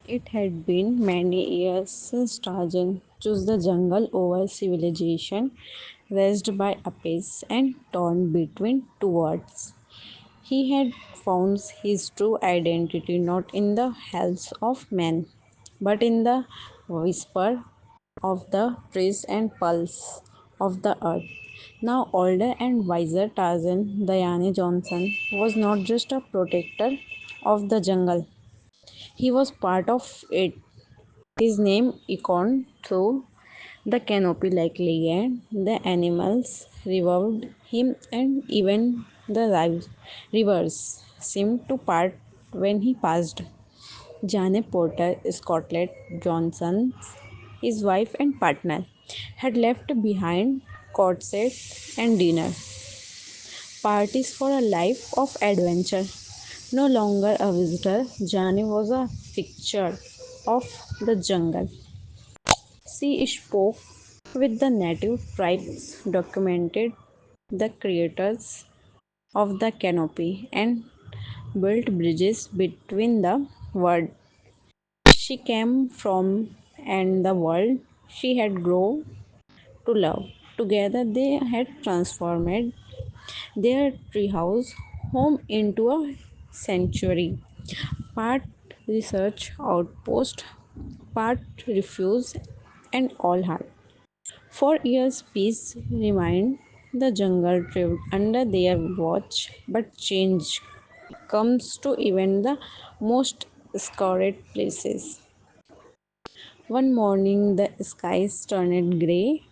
It had been many years since Tarzan chose the jungle over civilization, raised by apes and torn between two worlds. He had found his true identity not in the hells of men, but in the whisper of the trees and pulse of the earth. Now older and wiser Tarzan Dayane Johnson was not just a protector of the jungle, he was part of it. His name echoed through the canopy like legend. The animals revered him, and even the rivers seemed to part when he passed. Jane Porter, Scotland Johnson, his wife and partner, had left behind corsets and dinner parties for a life of adventure. No longer a visitor, Jani was a fixture of the jungle. She spoke with the native tribes, documented the creators of the canopy, and built bridges between the world she came from and the world she had grown to love. Together, they had transformed their treehouse home into a sanctuary, part research outpost, part refuge, and all heart. For years, peace remained. The jungle thrived under their watch, but change comes to even the most sacred places. One morning, the skies turned grey.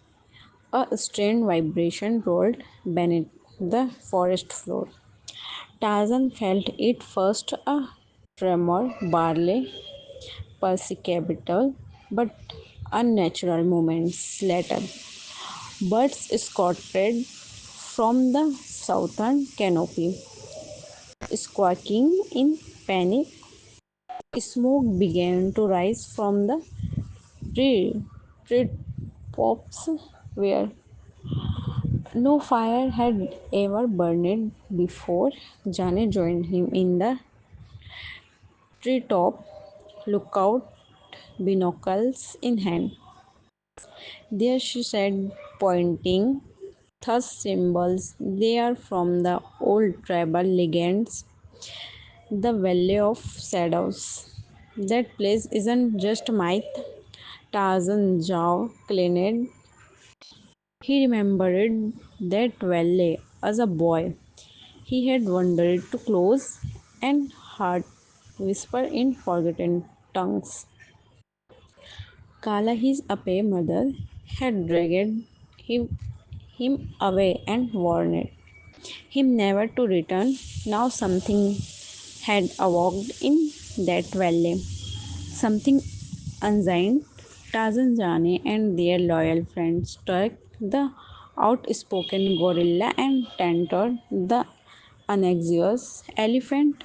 A strange vibration rolled beneath the forest floor. Tarzan felt it first, a tremor, barely perceptible, but unnatural moments later. Birds scattered from the southern canopy, squawking in panic. Smoke began to rise from the tree, tree tops where no fire had ever burned before. Janet joined him in the treetop lookout, binoculars in hand. There she said, pointing, thus symbols they are from the old tribal legends, the Valley of Shadows. That place isn't just myth. Tarzan jaw cleaned. He remembered that valley as a boy. He had wandered too close and heard whisper in forgotten tongues. Kala, his Ape mother, had dragged him away and warned him never to return. Now something had awoke in that valley. Something unsigned. Tarzan Jane and their loyal friends struck the outspoken gorilla and Tantor, the anxious elephant,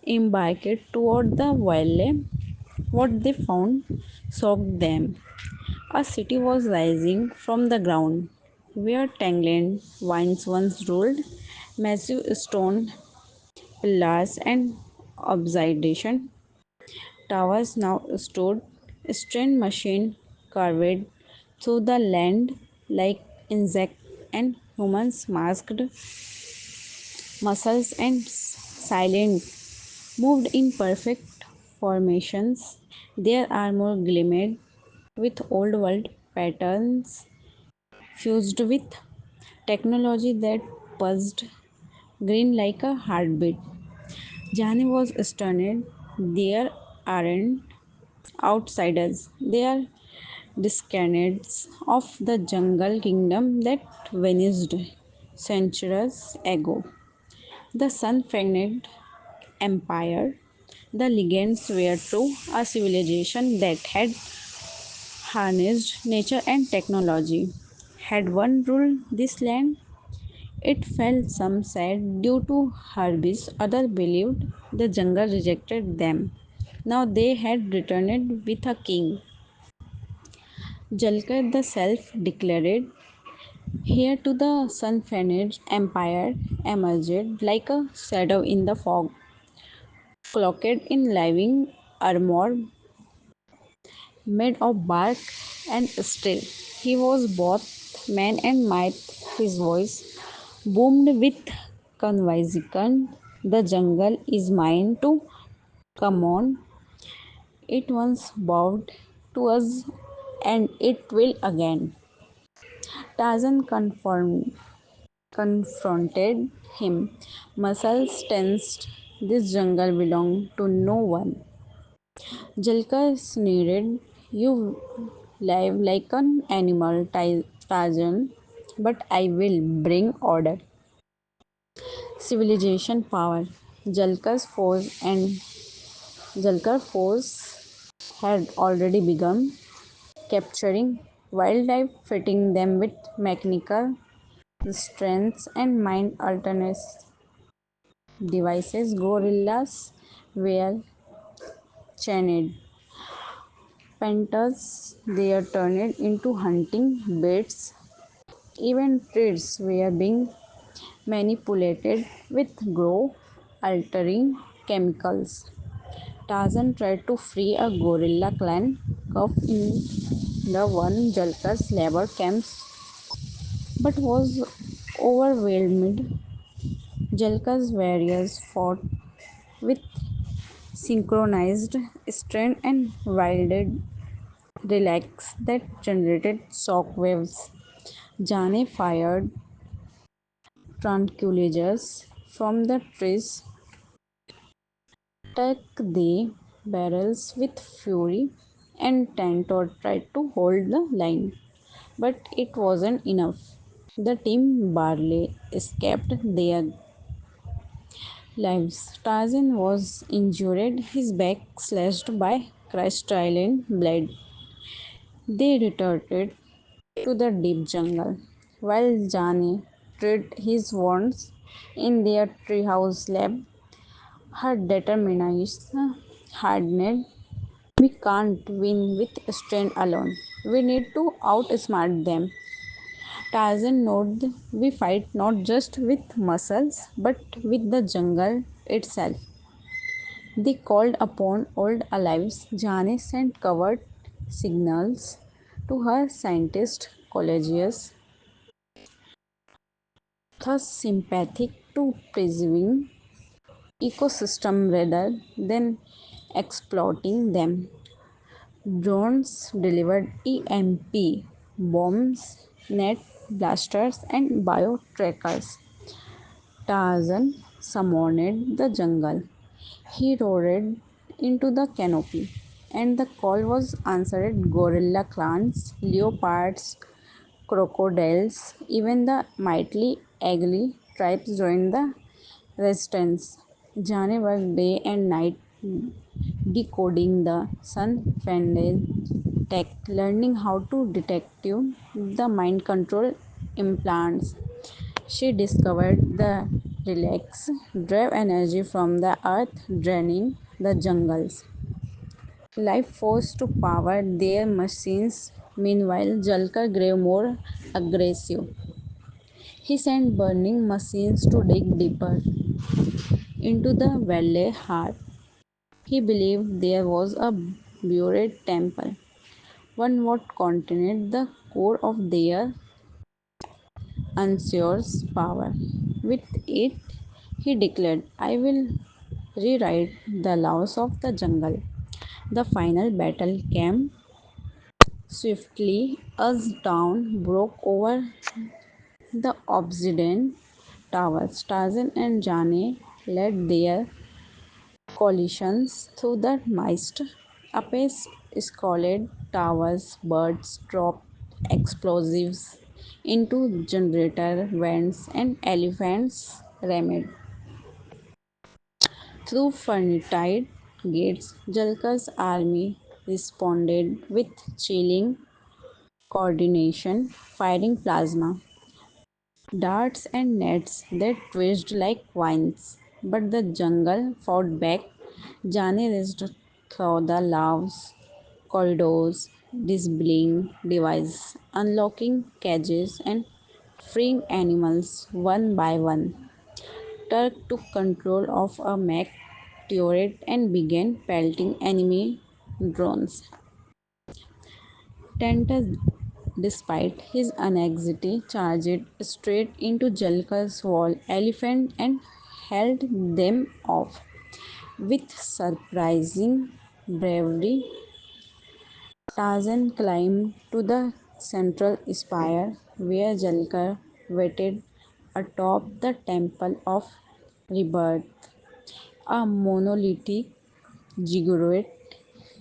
embarked toward the valley. What they found shocked them. A city was rising from the ground, where Tangland vines once ruled. Massive stone pillars and obsidian towers now stood. Strange machine carved through the land like insect and humans masked muscles and silent moved in perfect formations. Their armor gleamed with old world patterns fused with technology that buzzed green like a heartbeat. Jani was stunned. There aren't outsiders. They are descendants of the jungle kingdom that vanished centuries ago. The Sun Fanged Empire. The legends were true, a civilization that had harnessed nature and technology. Had one ruled this land, it fell, some said, due to harbors, others believed the jungle rejected them. Now they had returned with a king. Jalkar the self declared heir to the Sun Fanged Empire emerged like a shadow in the fog, cloaked in living armor made of bark and steel. He was both man and myth. His voice boomed with conviction. The jungle is mine to come on. It once bowed to us and it will again. Tarzan confronted him. Muscles tensed. This jungle belonged to no one. Jalka sneered, "You live like an animal, Tarzan, but I will bring order." Civilization power. Jalka's force and Jalkar force had already begun capturing wildlife, fitting them with mechanical strengths and mind alternate devices. Gorillas were chained. Panthers they are turned into hunting baits. Even trees were being manipulated with grow altering chemicals. Tarzan tried to free a gorilla clan cuffed in the one Jalkar's labor camps but was overwhelmed. Jalkar's warriors fought with synchronized strength and wielded relics that generated shock waves. Jane fired tranquilizers from the trees, struck the barrels with fury, and Tantor tried to hold the line. But it wasn't enough. The team barely escaped their lives. Tarzan was injured, his back slashed by crystalline blade. They retreated to the deep jungle, while Jani treated his wounds in their treehouse lab. Her determination hardened. We can't win with strength alone. We need to outsmart them. Tarzan noted we fight not just with muscles but with the jungle itself. They called upon old allies. Jane sent covert signals to her scientist colleagues, thus sympathetic to preserving ecosystem rather than exploiting them. Drones delivered EMP bombs, net blasters, and bio trackers. Tarzan summoned the jungle. He roared into the canopy, and the call was answered gorilla clans, leopards, crocodiles, even the mighty Agli tribes joined the resistance. Jane worked day and night decoding the sun tech, learning how to detect the mind control implants. She discovered the relax drive energy from the earth, draining the jungles. Life force to power their machines. Meanwhile, Jalkar grew more aggressive. He sent burning machines to dig deeper into the valley heart. He believed there was a buried temple, one would contain the core of their Ansur's power. With it, he declared, I will rewrite the laws of the jungle. The final battle came swiftly as dawn broke over the obsidian towers. Tarzan and Jane led their coalitions through the mist. Apace scalded towers, birds dropped explosives into generator vents, and elephants rammed through fortified gates. Jalkar's army responded with chilling coordination, firing plasma darts and nets that twitched like vines. But the jungle fought back. Jani raced through the laws, corridors, disabling devices, unlocking cages, and freeing animals one by one. Turk took control of a mech turret and began pelting enemy drones. Tentas, despite his anxiety, charged straight into Jalkar's wall elephant and held them off. With surprising bravery, Tarzan climbed to the central spire where Jalkar waited atop the Temple of Rebirth, a monolithic ziggurat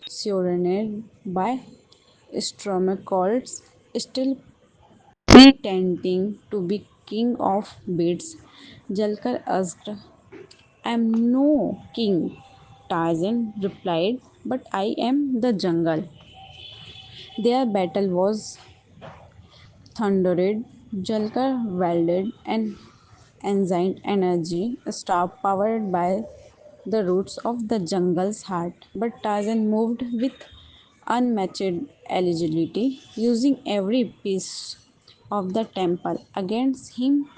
surrounded by Stromacolts, still pretending to be king of beasts. Jalkar asked, I am no king. Tarzan replied, but I am the jungle. Their battle was thundered. Jalkar wielded an ancient energy staff powered by the roots of the jungle's heart, but Tarzan moved with unmatched agility, using every piece of the temple against him,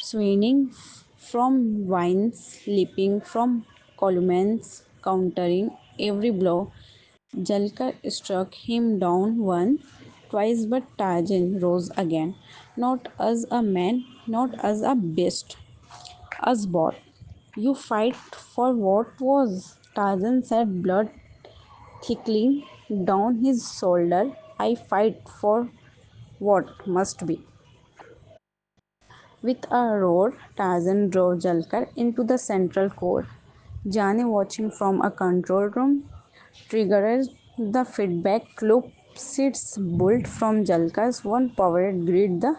swinging from vines, leaping from columns, countering every blow. Jalkar struck him down once, twice, but Tarzan rose again, not as a man, not as a beast, as both. You fight for what was? Tarzan said, blood trickling down his shoulder. I fight for what must be. With a roar, Tarzan drove Jalkar into the central core. Jane, watching from a control room, triggered the feedback loop. Seeds bolt from Jalkar's one powered grid. The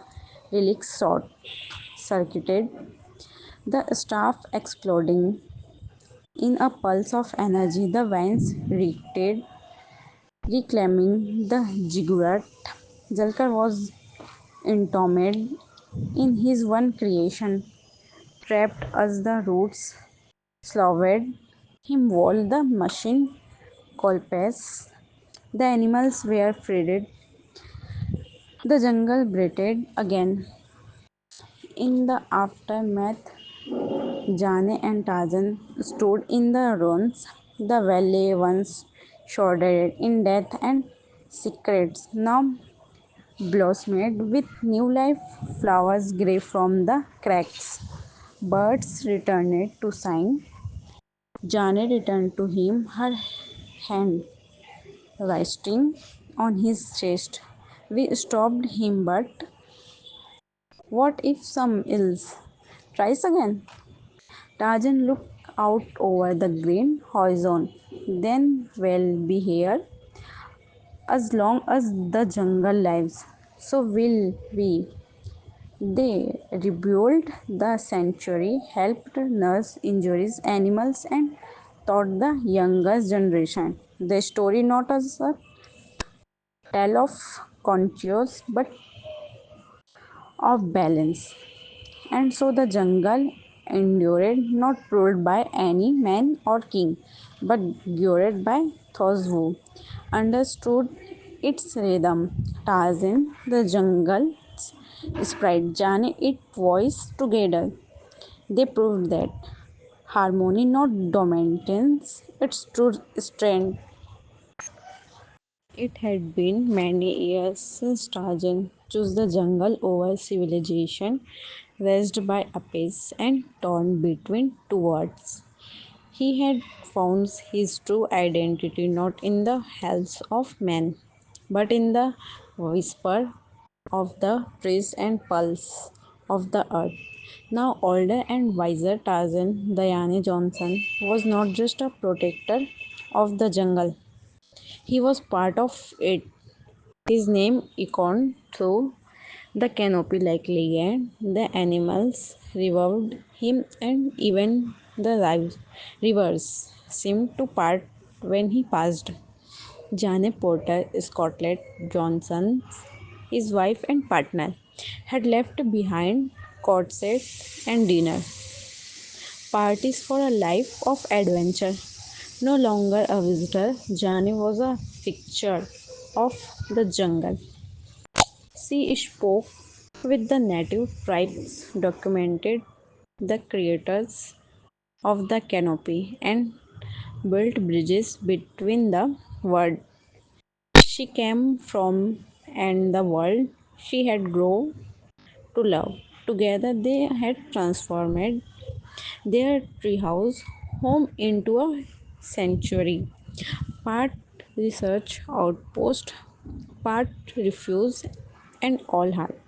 relic short circuited, the staff exploding in a pulse of energy. The vines reacted, reclaiming the ziggurat. Jalkar was entombed in his one creation, trapped as the roots swallowed him while the machine collapsed. The animals were freed. The jungle breathed again. In the aftermath, Jane and Tarzan stood in the ruins. The valley once shrouded in death and secrets now blossomed with new life. Flowers grew from the cracks. Birds returned to sing. Jane returned to him, her hand resting on his chest. We stopped him, but what if some else tries again? Tarzan looked out over the green horizon. Then we'll be here as long as the jungle lives. So will we. They rebuilt the sanctuary, helped nurse injuries animals, and taught the younger generation the story not as a tale of conscience but of balance. And so the jungle endured, not ruled by any man or king, but guided by those who understood its rhythm. Tarzan, the jungle's sprite, Jane, its voice together. They proved that harmony, not dominance, its true strength. It had been many years since Tarzan chose the jungle over civilization, raised by apes and torn between two worlds. He had found his true identity not in the hells of men, but in the whisper of the trees and pulse of the earth. Now older and wiser Tarzan, Diane Johnson, was not just a protector of the jungle. He was part of it. His name echoed through the canopy like legend. The animals revered him, and even the rivers seemed to part when he passed. Jane Porter, Scotland Johnson, his wife and partner, had left behind corsets and dinner parties for a life of adventure. No longer a visitor, Jani was a fixture of the jungle. She spoke with the native tribes, documented the creators of the canopy and built bridges between the world she came from and the world she had grown to love. Together, they had transformed their treehouse home into a sanctuary, part research outpost, part refuge, and all heart.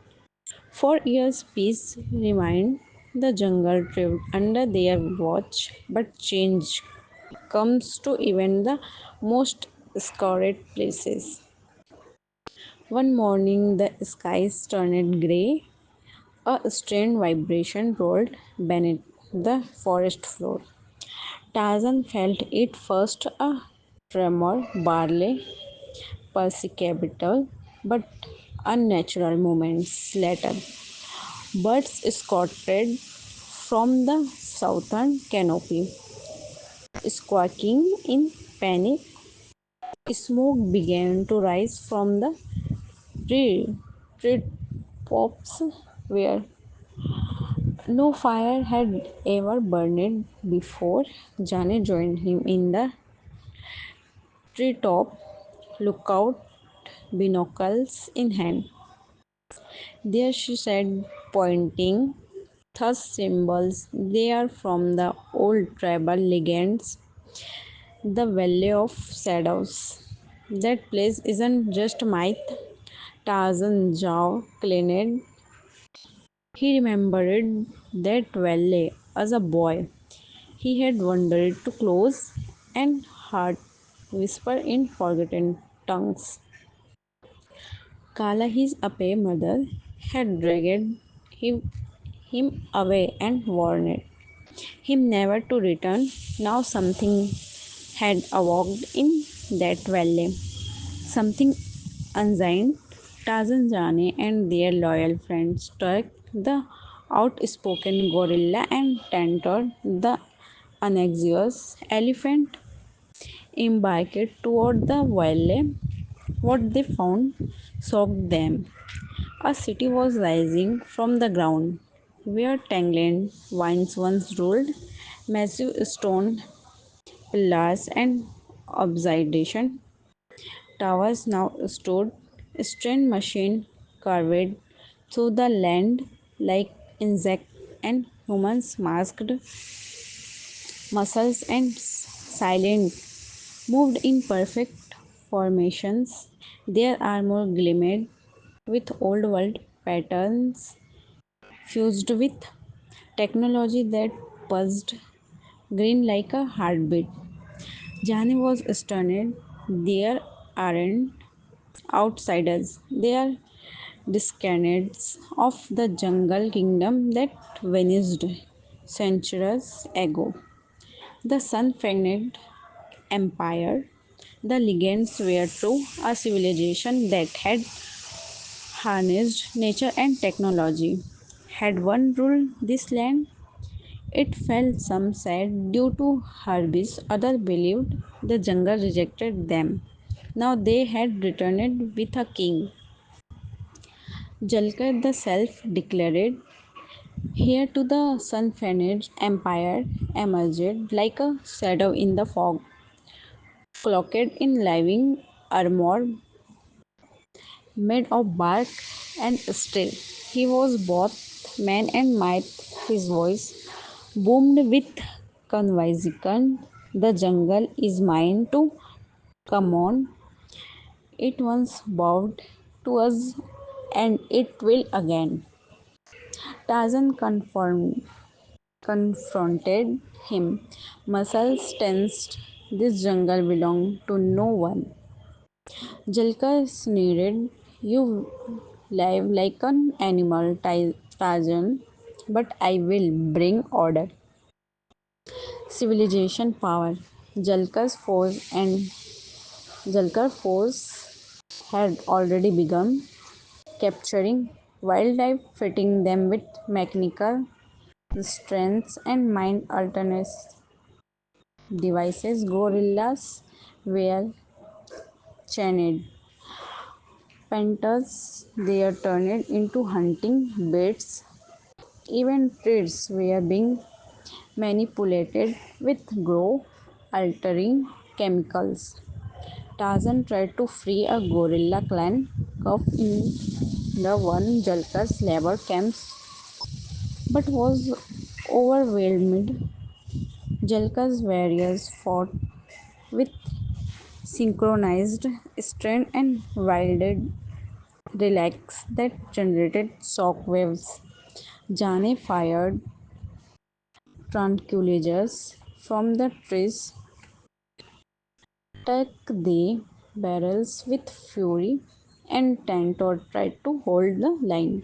For years, peace remained. The jungle thrived under their watch, but change comes to even the most sacred places. One morning, the skies turned grey. A strange vibration rolled beneath the forest floor. Tarzan felt it first, a tremor, barely perceptible, but unnatural moments later. Birds scattered from the southern canopy, squawking in panic. Smoke began to rise from the tree, tree tops where no fire had ever burned before. Jane joined him in the treetop lookout, binocles in hand. There she said, pointing, thus symbols they are from the old tribal legends, the Valley of Shadows. That place isn't just myth. Tarzan Jao claimed he remembered that valley as a boy. He had wandered too close and heard whisper in forgotten tongues. Kala, his Ape mother, had dragged him away and warned him never to return. Now something had awoke in that valley. Something unsigned. Tarzan Jane and their loyal friends struck the outspoken gorilla and Tantor, the anxious elephant, embarked toward the valley. What they found shocked them. A city was rising from the ground, where Tangland vines once ruled. Massive stone pillars and obsidian towers now stood. Strange machine carved through the land like insect and humans masked muscles and silent moved in perfect formations. Their armor gleamed with old world patterns fused with technology that buzzed green like a heartbeat. Jani was stunned. There aren't outsiders. They are descendants of the jungle kingdom that vanished centuries ago. The sun fanged empire. The legends were true, a civilization that had harnessed nature and technology. Had one ruled this land, it fell, some said, due to herbis, others believed the jungle rejected them. Now they had returned with a king. Jalkar the self declared heir to the sun finished empire emerged like a shadow in the fog, cloaked in living armor made of bark and steel. He was both man and might. His voice boomed with conviction. The jungle is mine to come on. It once bowed to us and it will again. Tarzan confronted him. Muscles tensed. This jungle belonged to no one. Jalka sneered. You live like an animal, Tarzan, but I will bring order. Civilization power. Jalka's force and Jalkar force had already begun capturing wildlife, fitting them with mechanical strengths and mind alternate devices. Gorillas were chained. Panthers they are turned into hunting baits. Even trees were being manipulated with grow altering chemicals. Tarzan tried to free a gorilla clan cup in the one Jalkar's labor camps but was overwhelmed. Jalkar's warriors fought with synchronized strength and wielded relax that generated shock waves. Jane fired tranquilizers from the trees, struck the barrels with fury, and Tantor tried to hold the line.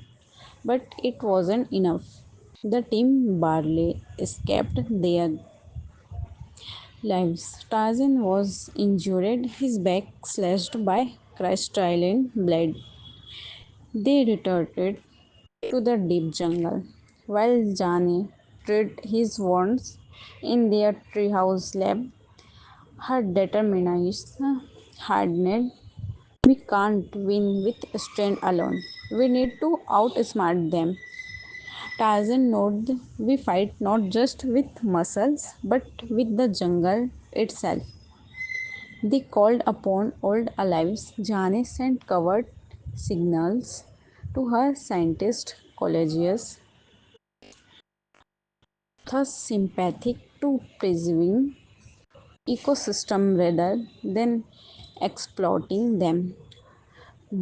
But it wasn't enough. The team barely escaped their lives. Tarzan was injured, his back slashed by crystalline blade. They retreated to the deep jungle, while Jani treated his wounds in their treehouse lab. Her determination hardened. We can't win with strength alone. We need to outsmart them. Tarzan noted we fight not just with muscles but with the jungle itself. They called upon old allies. Jane sent covert signals to her scientist colleagues, thus sympathetic to preserving ecosystem rather than exploiting them.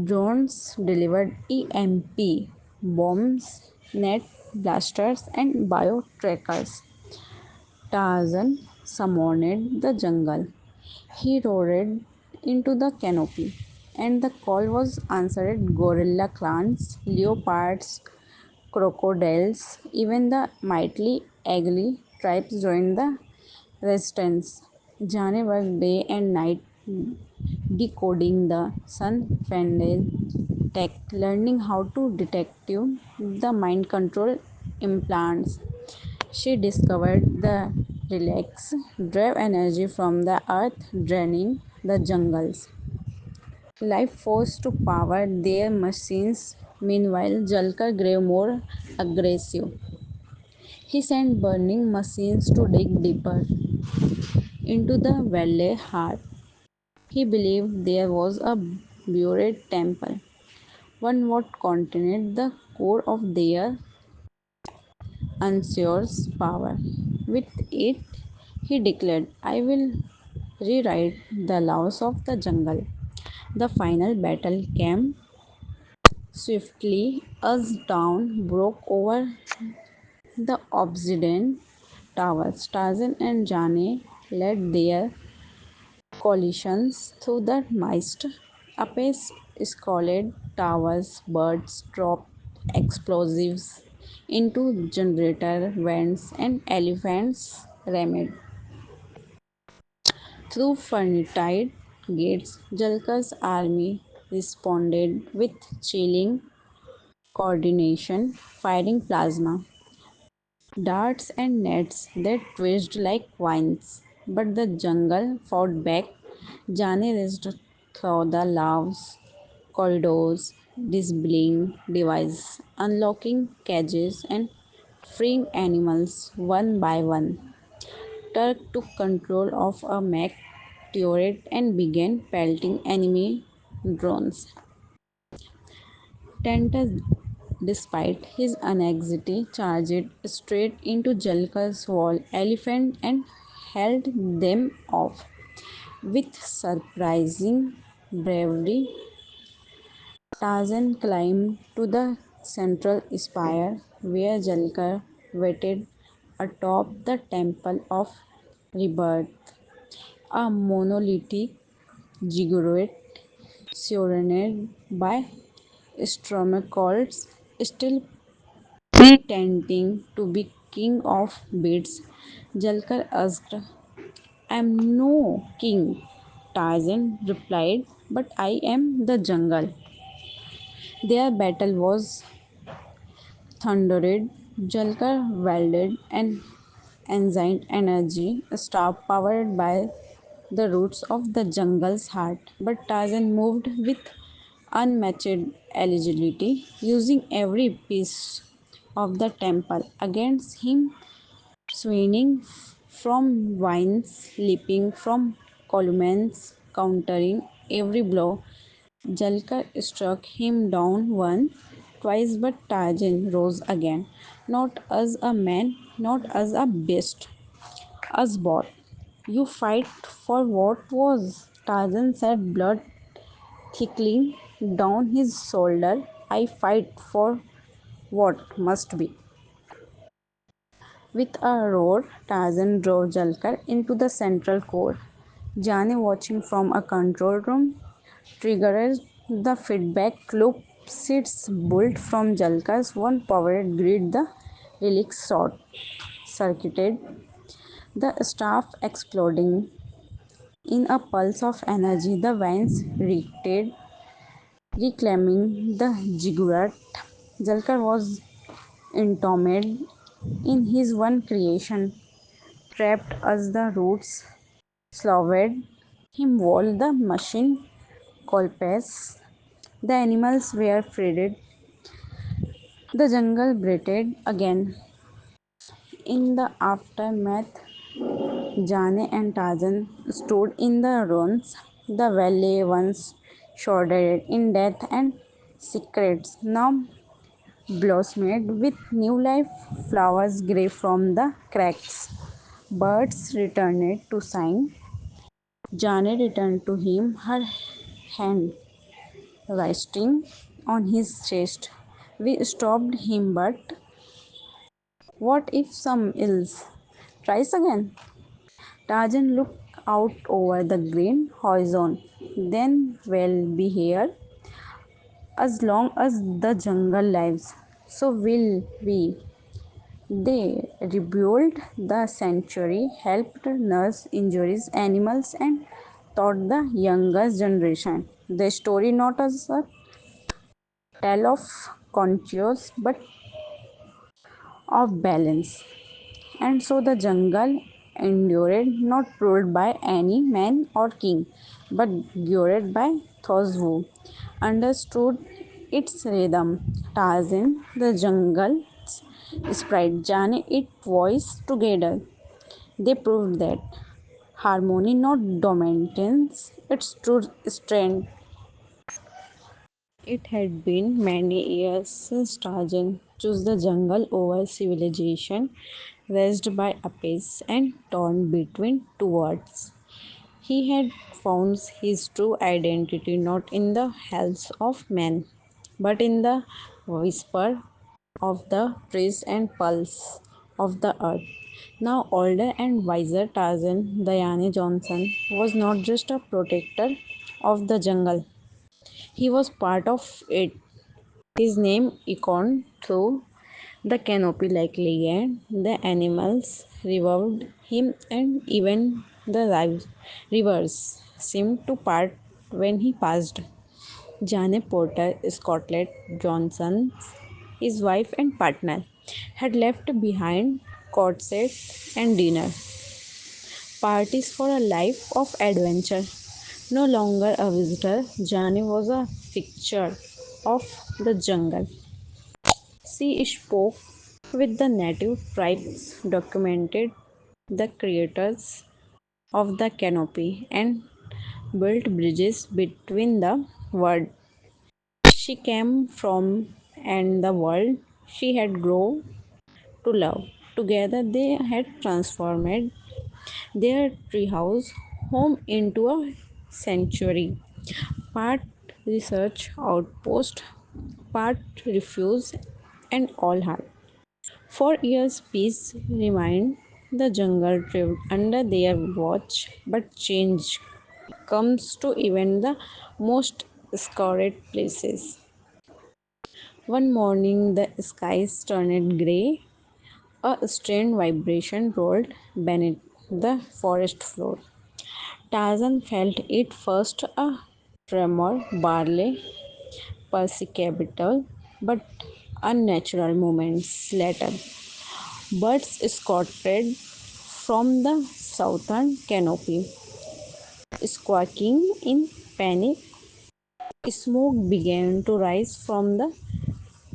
Drones delivered EMP bombs, net blasters, and bio trackers. Tarzan summoned the jungle. He roared into the canopy, and the call was answered gorilla clans, leopards, crocodiles, even the mighty Agli tribes joined the resistance. Jane worked day and night decoding the sun Fendel tech, learning how to detect the mind control implants. She discovered the relax drive energy from the earth draining the jungles. Life force to power their machines. Meanwhile, Jalkar grew more aggressive. He sent burning machines to dig deeper into the valley heart. He believed there was a buried temple, one would contain the core of their unsures power. With it, he declared, I will rewrite the laws of the jungle. The final battle came swiftly as dawn broke over the obsidian towers. Tarzan and Jane led their coalitions through the mist. Apes scaled towers, birds dropped explosives into generator vents, and elephants rammed through fortified gates. Jalkar's army responded with chilling coordination, firing plasma darts and nets that twisted like vines. But the jungle fought back. Jani raced through the laws, corridors, disabling devices, unlocking cages, and freeing animals one by one. Turk took control of a mech turret and began pelting enemy drones. Tentus, despite his anxiety, charged straight into Jalkar's wall elephant and held them off. With surprising bravery, Tarzan climbed to the central spire where Jalkar waited atop the Temple of Rebirth, a monolithic ziggurat surrounded by Stromacolts, still pretending to be king of beasts. Jalkar asked, I am no king. Tarzan replied, but I am the jungle. Their battle was thundered. Jalkar wielded an ancient energy, a star powered by the roots of the jungle's heart. But Tarzan moved with unmatched agility, using every piece of the temple against him. swinging from vines, leaping from columns, countering every blow. Jalkar struck him down once, twice, but Tarzan rose again. Not as a man, not as a beast, as both. You fight for what was? Tarzan said, blood trickling down his shoulder. I fight for what must be. With a roar, Tarzan drove Jalkar into the central core. Jane, watching from a control room, triggered the feedback loop. Seeds built from Jalkar's one powered grid. The relics short circuited, the staff exploding in a pulse of energy. The vines reacted, reclaiming the ziggurat. Jalkar was entombed in his one creation, trapped as the roots swallowed him while the machine collapsed. The animals were freed. The jungle breathed again. In the aftermath, Jane and Tarzan stood in the ruins. The valley once shrouded in death and secrets now blossomed with new life. Flowers grew from the cracks. Birds returned to sing. Jane returned to him, her hand resting on his chest. We stopped him, but what if some else tries again? Tarzan looked out over the green horizon. Then we'll be here as long as the jungle lives. So will we. They rebuilt the sanctuary, helped nurse injuries animals, and taught the youngest generation the story not as a tale of conscience but of balance. And so the jungle endured, not ruled by any man or king, but guided by those who understood its rhythm. Tarzan, the jungle's sprite, Jane, its voice together. They proved that harmony, not dominance, its true strength. It had been many years since Tarzan chose the jungle over civilization, raised by apes and torn between two worlds. He had found his true identity not in the hells of men, but in the whisper of the trees and pulse of the earth. Now older and wiser Tarzan, Diane Johnson, was not just a protector of the jungle. He was part of it. His name echoed through the canopy like legend. The animals revered him, and even the rivers seemed to part when he passed. Jane Porter, Scotland Johnson, his wife and partner, had left behind corsets and dinner parties for a life of adventure. No longer a visitor, Jani was a fixture of the jungle. She spoke with the native tribes, documented the creators of the canopy, and built bridges between the world she came from and the world she had grown to love. Together, they had transformed their treehouse home into a sanctuary, part research outpost, part refuge, and all heart. For years, peace remained. The jungle thrived under their watch, but change comes to even the most sacred places. One morning, the skies turned grey. A strange vibration rolled beneath the forest floor. Tarzan felt it first, a tremor, barely perceptible, but unnatural moments later. Birds scattered from the southern canopy, squawking in panic. Smoke began to rise from the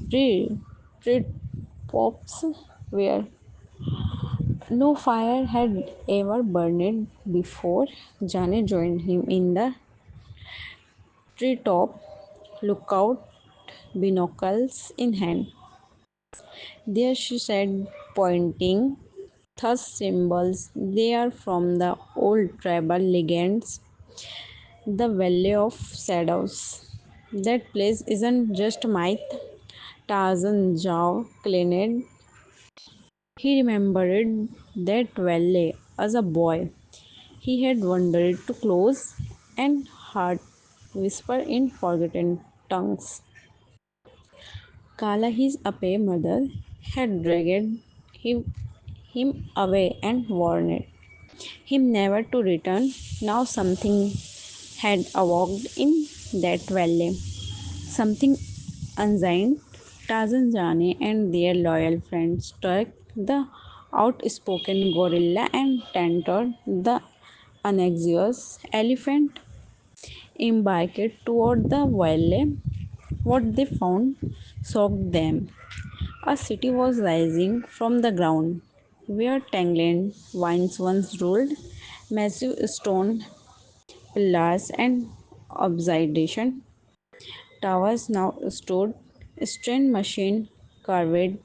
tree, tree tops where No fire had ever burned before. Jane joined him in the treetop lookout, binocles in hand. There she said, pointing, thus symbols they are from the old tribal legends, the Valley of Shadows. That place isn't just myth. Tarzan Jao claimed he remembered that valley as a boy. He had wandered too close and heard whisper in forgotten tongues. Kala, his Ape mother, had dragged him away and warned him never to return. Now something had awoke in that valley. Something unsigned. Tarzan Jane and their loyal friends struck the outspoken gorilla and Tantor, the anxious elephant, embarked toward the valley. What they found shocked them. A city was rising from the ground, where Tangland vines once ruled. Massive stone pillars and obsidian towers now stood, strange machine carved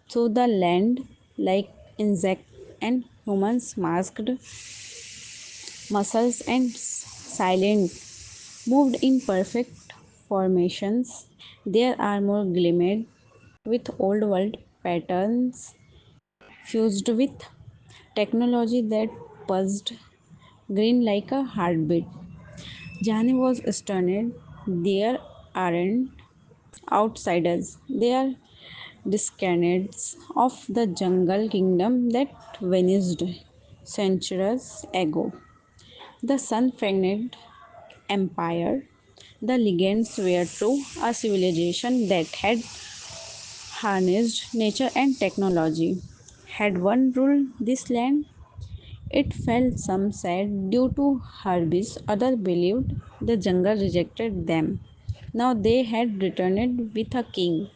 through the land like insect and humans masked muscles and silent moved in perfect formations. Their armor gleamed with old world patterns fused with technology that buzzed green like a heartbeat. Jani was stunned. There aren't outsiders. They are descendants of the jungle kingdom that vanished centuries ago. The Sun Fanged Empire. The legends were true, a civilization that had harnessed nature and technology. Had one ruled this land, it felt some said due to herbis, others believed the jungle rejected them. Now they had returned with a king.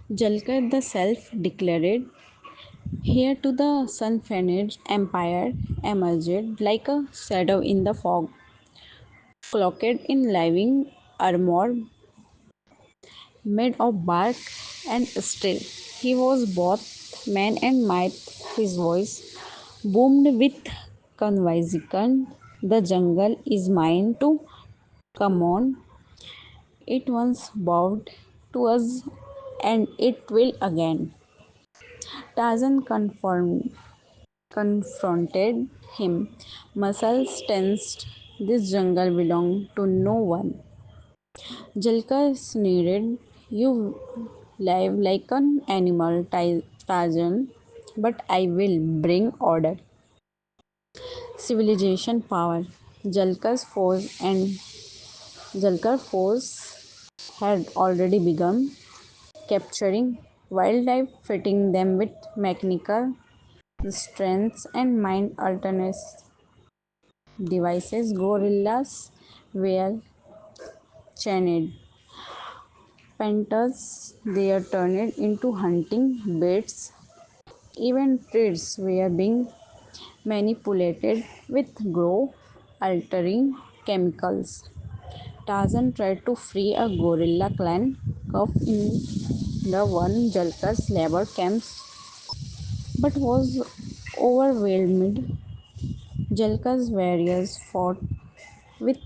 Jalkar the self declared heir to the sun finished empire emerged like a shadow in the fog, cloaked in living armor made of bark and steel. He was both man and might. His voice boomed with conviction. The jungle is mine to come on. It once bowed to us and it will again. Tarzan confronted him. Muscles tensed. This jungle belonged to no one. Jalka sneered. You live like an animal, Tarzan, but I will bring order. Civilization power. Jalka's force and Jalkar force had already begun capturing wildlife, fitting them with mechanical strengths and mind alternate devices. Gorillas were chained. Panthers they are turned into hunting baits. Even trees were being manipulated with grow altering chemicals. Tarzan tried to free a gorilla clan cuffed in the one Jalkar's labor camps but was overwhelmed. Jalkar's warriors fought with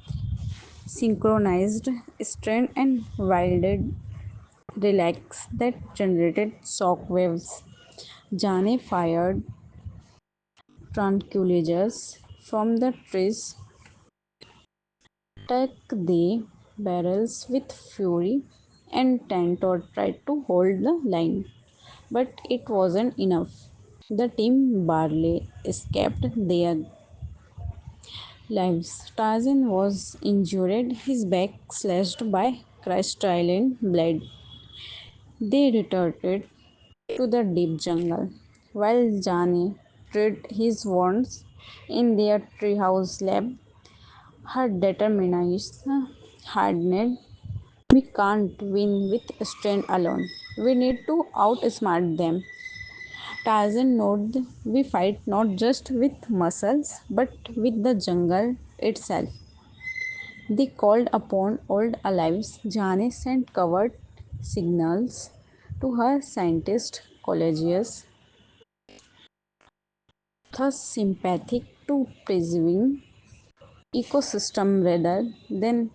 synchronized strength and wielded relax that generated shock waves. Jane fired tranquilizers from the trees, struck the barrels with fury, and Tantor tried to hold the line. But it wasn't enough. The team barely escaped their lives. Tarzan was injured, his back slashed by crystalline blade. They retreated to the deep jungle, while Jani treated his wounds in their treehouse lab. Her determination hardened. We can't win with strength alone. We need to outsmart them. Tarzan noted we fight not just with muscles but with the jungle itself. They called upon old alives. Jane sent covert signals to her scientist colleagues, thus sympathetic to preserving ecosystem rather than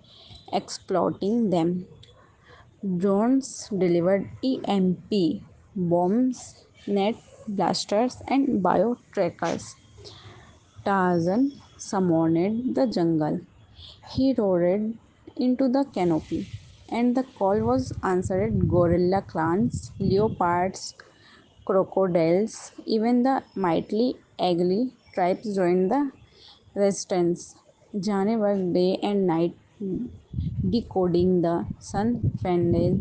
exploiting them. Drones delivered EMP bombs, net blasters, and bio trackers. Tarzan summoned the jungle. He roared into the canopy, and the call was answered gorilla clans, leopards, crocodiles, even the mighty Agli tribes joined the resistance. Jane worked day and night decoding the sun phase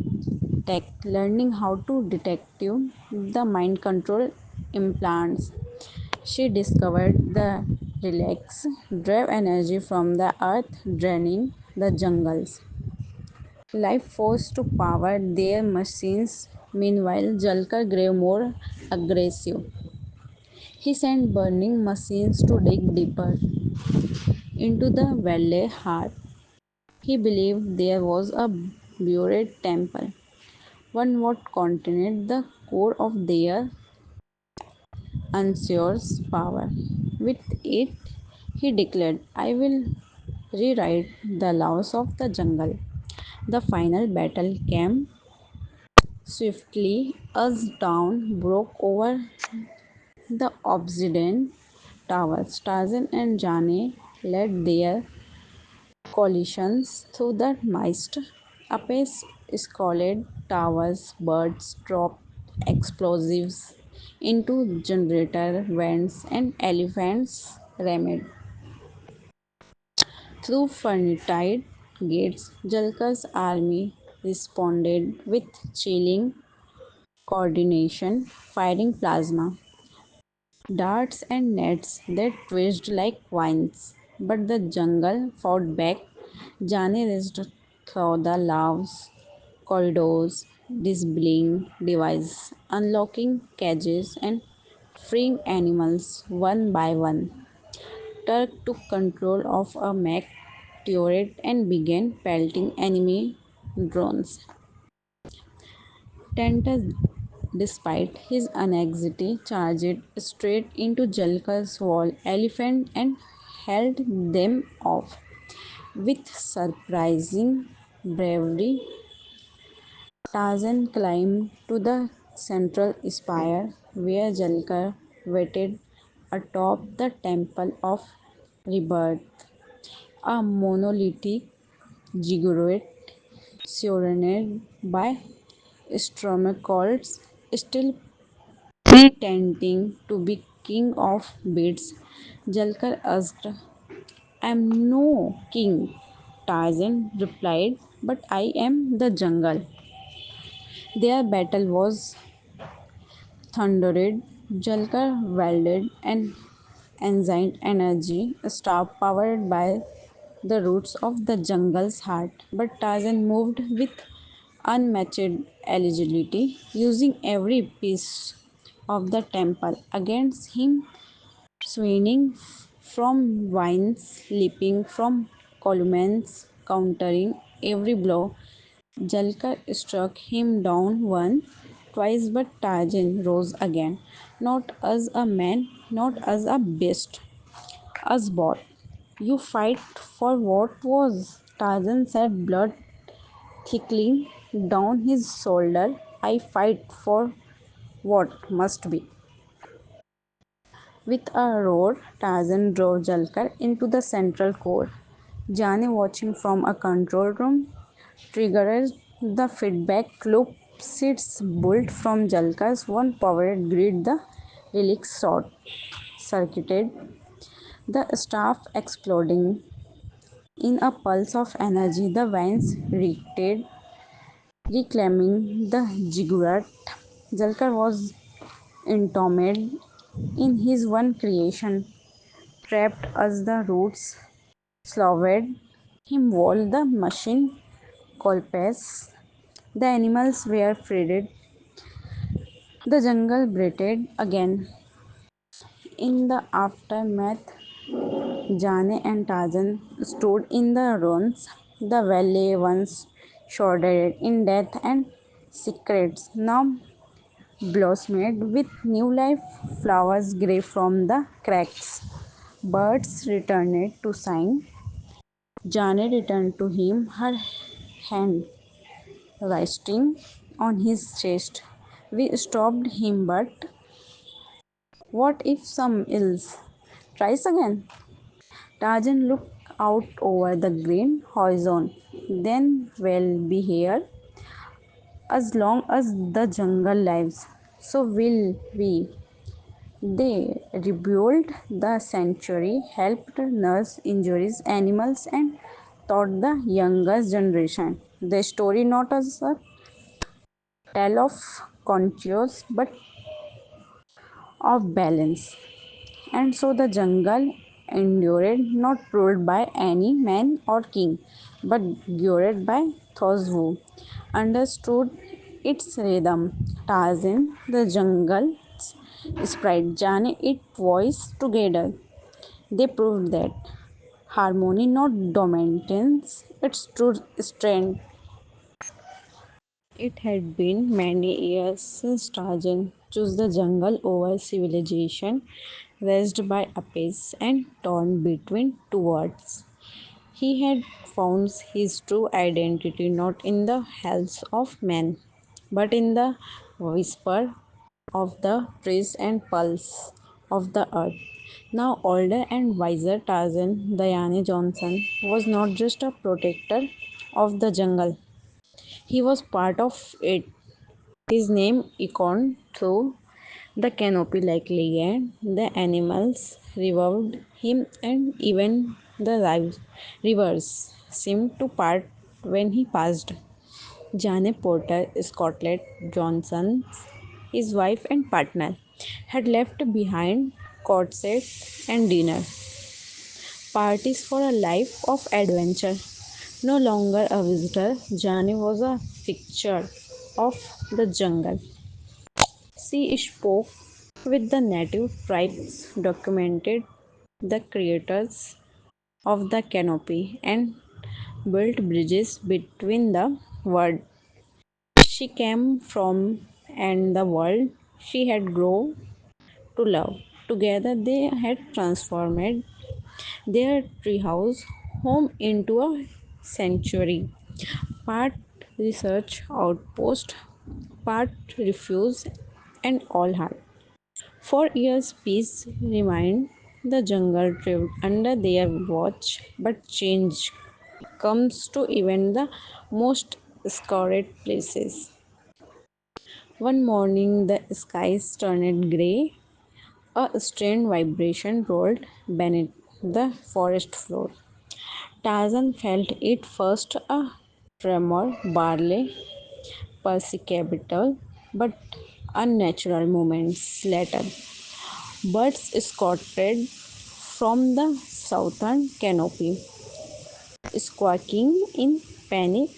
tech, learning how to detect the mind control implants. She discovered the relax drive energy from the earth draining the jungles. Life force to power their machines. Meanwhile, Jalkar grew more aggressive. He sent burning machines to dig deeper into the valley heart. He believed there was a buried temple, one would contain the core of their unsures power. With it, he declared, I will rewrite the laws of the jungle. The final battle came swiftly as dawn broke over the obsidian towers. Tarzan and Jane led their collisions through the mist. Apes scaled towers, birds dropped explosives into generator vents, and elephants rammed through fortified gates. Jalkar's army responded with chilling coordination, firing plasma darts and nets that twitched like vines. But the jungle fought back. Jane raced through the laws, corridors, disabling devices, unlocking cages, and freeing animals one by one. Turk took control of a mech turret and began pelting enemy drones. Tentus, despite his anxiety, charged straight into Jalkar's wall elephant and held them off. With surprising bravery, Tarzan climbed to the central spire where Jalkar waited atop the Temple of Rebirth, a monolithic ziggurat surrounded by Stromacolds, still pretending to be king of beasts. Jalkar asked, I am no king. Tarzan replied, but I am the jungle. Their battle was thundered. Jalkar wielded an ancient energy staff powered by the roots of the jungle's heart, but Tarzan moved with unmatched agility, using every piece of the temple against him, swinging from vines, leaping from columns, countering every blow. Jalkar struck him down once, twice, but Tarzan rose again, not as a man, not as a beast, as both. You fight for what was? Tarzan said, blood trickling down his shoulder. I fight for what must be. With a roar, Tarzan drove Jalkar into the central core. Jane, watching from a control room, triggered the feedback loop. Seeds bolt from Jalkar's one powered grid. The relic short circuited, the staff exploding in a pulse of energy. The vines reacted, reclaiming the ziggurat. Jalkar was entombed in his one creation, trapped as the roots swallowed him while the machine collapsed. The animals were freed, The jungle breathed again. In the aftermath, Jane and Tarzan stood in the ruins. The valley once shrouded in death and secrets now blossomed with new life. Flowers grew from the cracks. Birds returned to sing. Jane returned to him, her hand resting on his chest. We stopped him, but what if some else tries again? Tarzan looked out over the green horizon. Then we'll be here as long as the jungle lives. So will we. They rebuilt the sanctuary, helped nurse injuries animals, and taught the younger generation the story not as a tale of conscious but of balance. And so the jungle endured, not ruled by any man or king, but guided by those who understood its rhythm. Tarzan, the jungle's sprite, Jane, its voice together. They proved that harmony, not dominance, its true strength. It had been many years since Tarzan chose the jungle over civilization, raised by apes and torn between two worlds. He had found his true identity not in the hells of men, but in the whisper of the trees and pulse of the earth. Now older and wiser Tarzan, Diane Johnson, was not just a protector of the jungle. He was part of it. His name echoed through the canopy like legend. The animals revered him, and even the rivers seemed to part when he passed. Jane Porter, Scotland Johnson, his wife and partner, had left behind corsets and dinner parties for a life of adventure. No longer a visitor, Jani was a fixture of the jungle. She spoke with the native tribes, documented the creators of the canopy, and built bridges between the world she came from and the world she had grown to love. Together, they had transformed their treehouse home into a sanctuary, part research outpost, part refuge, and all heart. For years, peace remained. The jungle thrived under their watch, but change comes to even the most sacred places. One morning, the skies turned grey. A strange vibration rolled beneath the forest floor. Tarzan felt it first, a tremor, barely perceptible, but unnatural moments later. Birds scattered from the southern canopy, squawking in panic.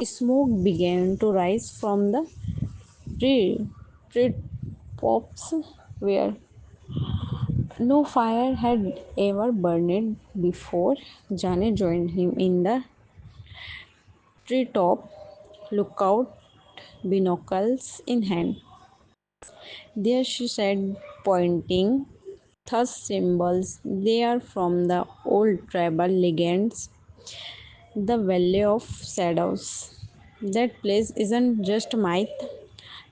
Smoke began to rise from the tree, tree tops where no fire had ever burned before. Janet joined him in the treetop lookout, binoculars in hand. There she said, pointing, thus symbols they are from the old tribal legends, the Valley of Shadows. That place isn't just myth.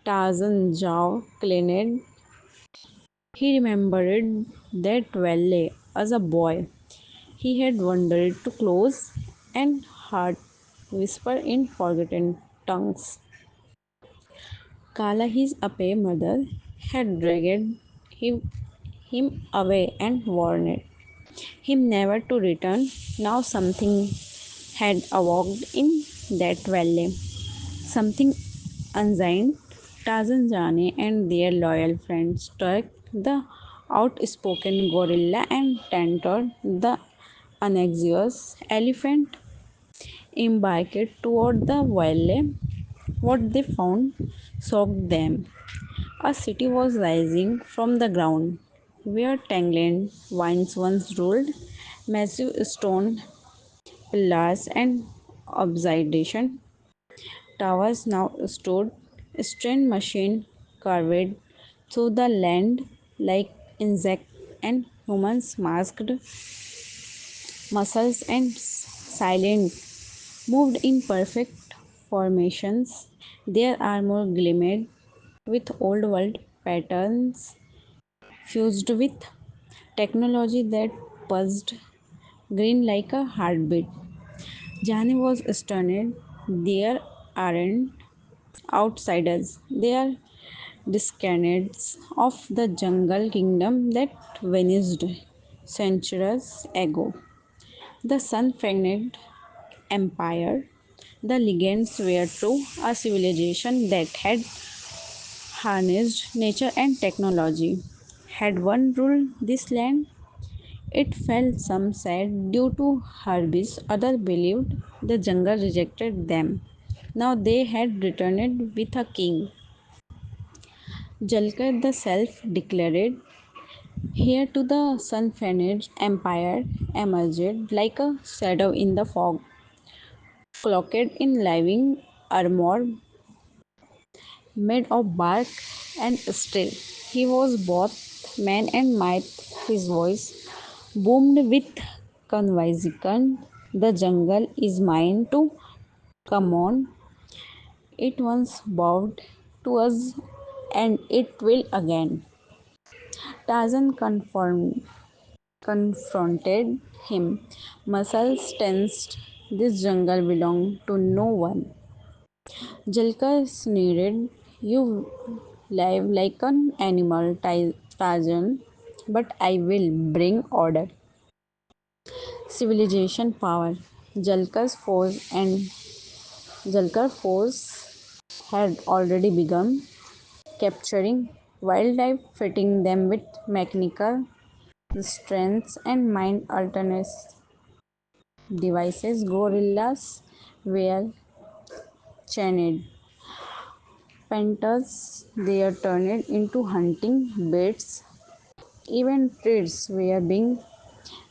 Tarzan jaw cleaned. He remembered that valley as a boy. He had wandered too close and heard whisper in forgotten tongues. Kala, his Ape mother, had dragged him away and warned him never to return. Now something had awoke in that valley. Something unsigned. Tarzan Jane and their loyal friends struck the outspoken gorilla and Tantor, the anxious elephant, embarked toward the valley. What they found shocked them. A city was rising from the ground, where tangled vines once ruled, massive stone pillars and obsidian towers now stood, strange machine carved through the land like insect and humans masked muscles and silent moved in perfect formations. Their armor gleamed with old world patterns fused with technology that buzzed green like a heartbeat. Jani was stunned. There aren't outsiders. They are descendants of the jungle kingdom that vanished centuries ago. The Sun Fanged Empire. The legends were true, a civilization that had harnessed nature and technology. Had one ruled this land, it fell, some said, due to herbis, others believed the jungle rejected them. Now they had returned with a king. Jalkar the self declared heir to the sun finished empire emerged like a shadow in the fog, cloaked in living armor made of bark and steel. He was both man and myth. His voice boomed with conviction. The jungle is mine to come on. It once bowed to us and it will again. Tarzan confronted him. Muscles tensed. This jungle belonged to no one. Jalka sneered. You live like an animal, Tarzan, but I will bring order. Civilization power. Jalka's force and Jalkar force had already begun capturing wildlife, fitting them with mechanical strengths and mind alternate devices. Gorillas were chained. Panthers they are turned into hunting baits. Even trees were being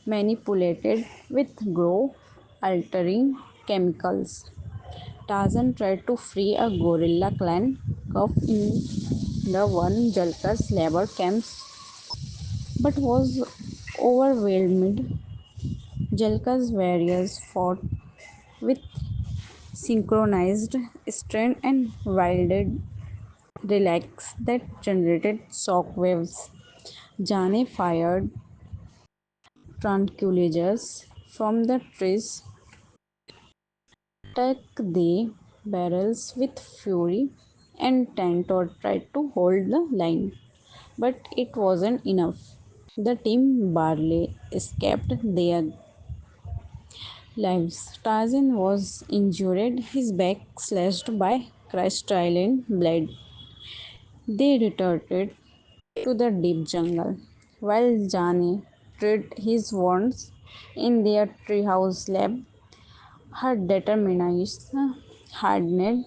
manipulated with grow altering chemicals. Tarzan tried to free a gorilla clan cuffed in the one Jalkar's labor camps but was overwhelmed. Jalkar's warriors fought with synchronized strength and wielded relics that generated shock waves. Jane fired tranquilizers from the trees, struck the barrels with fury, and Tantor tried to hold the line. But it wasn't enough. The team barely escaped their lives. Tarzan was injured, his back slashed by crystalline blade. They retreated to the deep jungle, while Jani treated his wounds in their treehouse lab. Her determination hardened.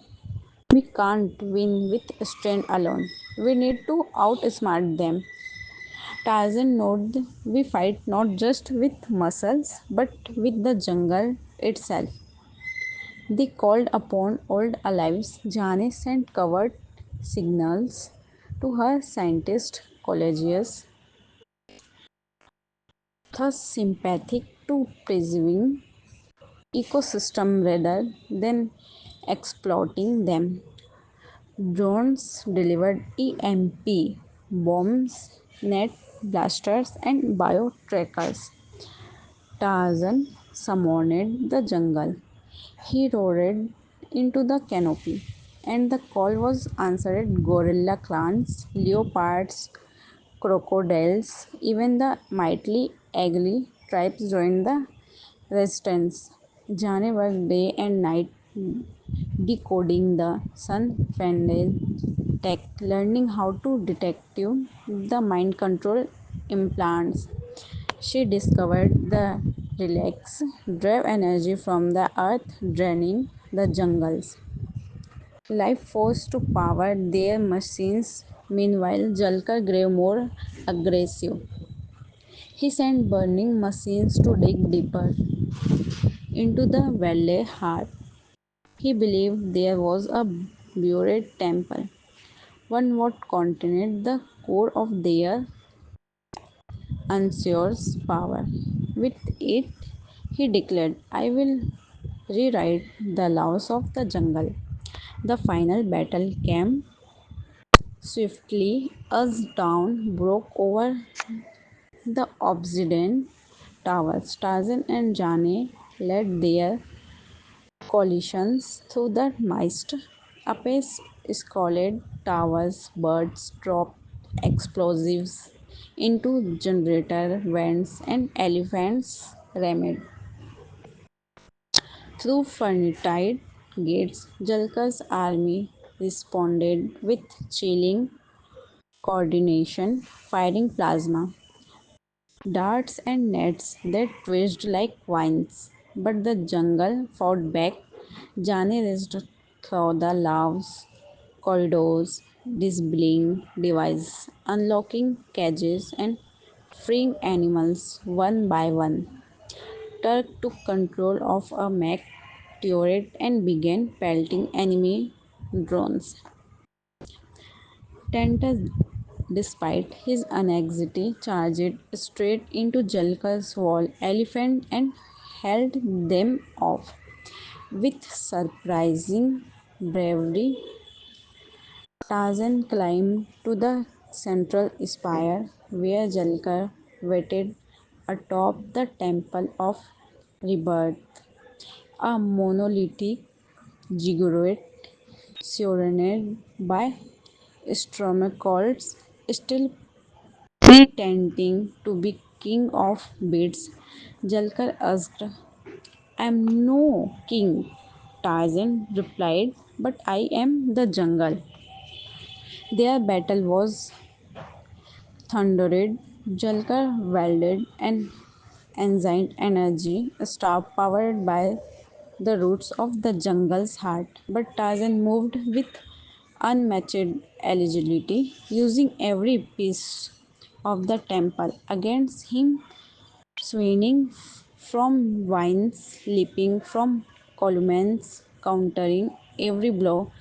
We can't win with strength alone. We need to outsmart them. Tarzan noted we fight not just with muscles but with the jungle itself. They called upon old allies. Jane sent covert signals to her scientist colleagues, thus sympathetic to preserving ecosystem rather than exploiting them. Drones delivered EMP bombs, net blasters, and bio trackers. Tarzan summoned the jungle. He roared into the canopy, and the call was answered gorilla clans, leopards, crocodiles, even the mighty Agli tribes joined the resistance. Jane worked day and night decoding the sun tech, learning how to detect the mind control implants. She discovered the relax drive energy from the earth draining the jungles. Life force to power their machines. Meanwhile, Jalkar grew more aggressive. He sent burning machines to dig deeper into the valley heart. He believed there was a buried temple, one would contain the core of their Ansur's power. With it, he declared, I will rewrite the laws of the jungle. The final battle came swiftly as dawn broke over the obsidian towers. Tarzan and Jane led their coalitions through the mist. Apace scalded towers, birds dropped explosives into generator vents, and elephants rammed through fortified gates. Jalkar's army responded with chilling coordination, firing plasma darts and nets that twisted like vines. But the jungle fought back. Jani raced through the laws, corridors, disabling devices, unlocking cages, and freeing animals one by one. Turk took control of a mech turret and began pelting enemy drones. Tentus, despite his anxiety, charged straight into Jalkar's wall elephant and held them off. With surprising bravery, Tarzan climbed to the central spire where Jalkar waited atop the Temple of Rebirth, a monolithic ziggurat surrounded by stromacals, still pretending to be king of beasts. Jalkar asked, I am no king. Tarzan replied, but I am the jungle. Their battle was thundered. Jalkar wielded an ancient energy staff powered by the roots of the jungle's heart, but Tarzan moved with unmatched agility, using every piece of the temple against him, swinging from vines, leaping from columns, countering every blow.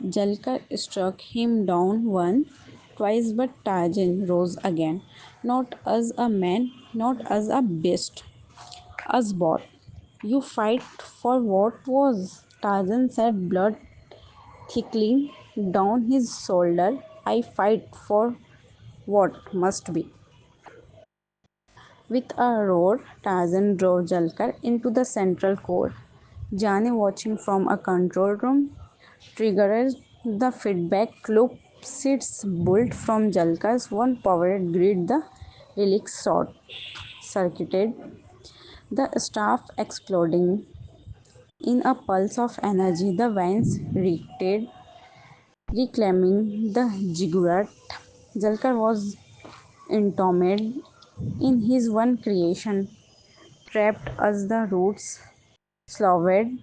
Jalkar struck him down once, twice, but Tarzan rose again, not as a man, not as a beast, as both. You fight for what was? Tarzan said, blood trickling down his shoulder. I fight for what must be. With a roar, Tarzan drove Jalkar into the central core. Jani, watching from a control room, triggered the feedback loop. Seeds bolt from Jalkar's one powered grid. The relic short circuited, the staff exploding in a pulse of energy. The vines reacted, reclaiming the ziggurat. Jalkar was entombed in his one creation, trapped as the roots swallowed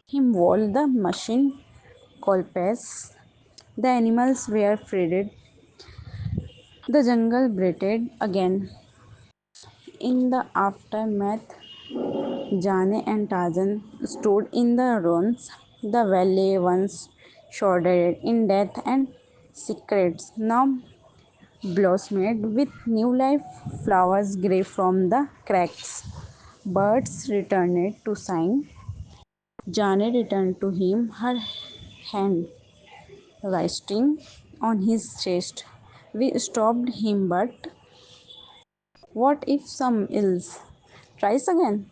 him while the machine collapsed. The animals were freed. The jungle breathed again. In the aftermath, Jane and Tarzan stood in the ruins. The valley once shrouded in death and secrets now blossomed with new life. Flowers grew from the cracks. Birds returned to sing. Jane returned to him, her hand resting on his chest. We stopped him, but what if some else tries again?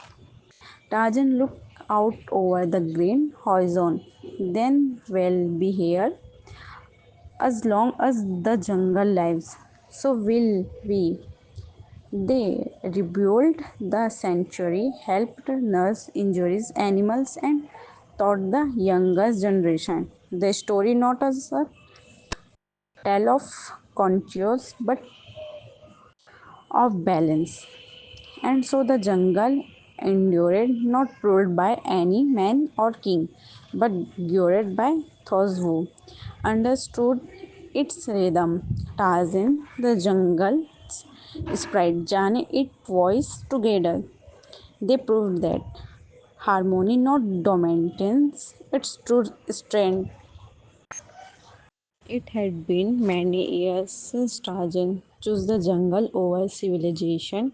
Tarzan looked out over the green horizon. Then we'll be here as long as the jungle lives. So will we. They rebuilt the sanctuary, helped nurse injuries animals, and taught the younger generation the story not as a tale of conscience but of balance. And so the jungle endured, not ruled by any man or king, but guided by those who understood its rhythm. Tarzan, the jungle's sprite, Jane, its voice together. They proved that harmony, not dominance, its true strength. It had been many years since Tarzan chose the jungle over civilization,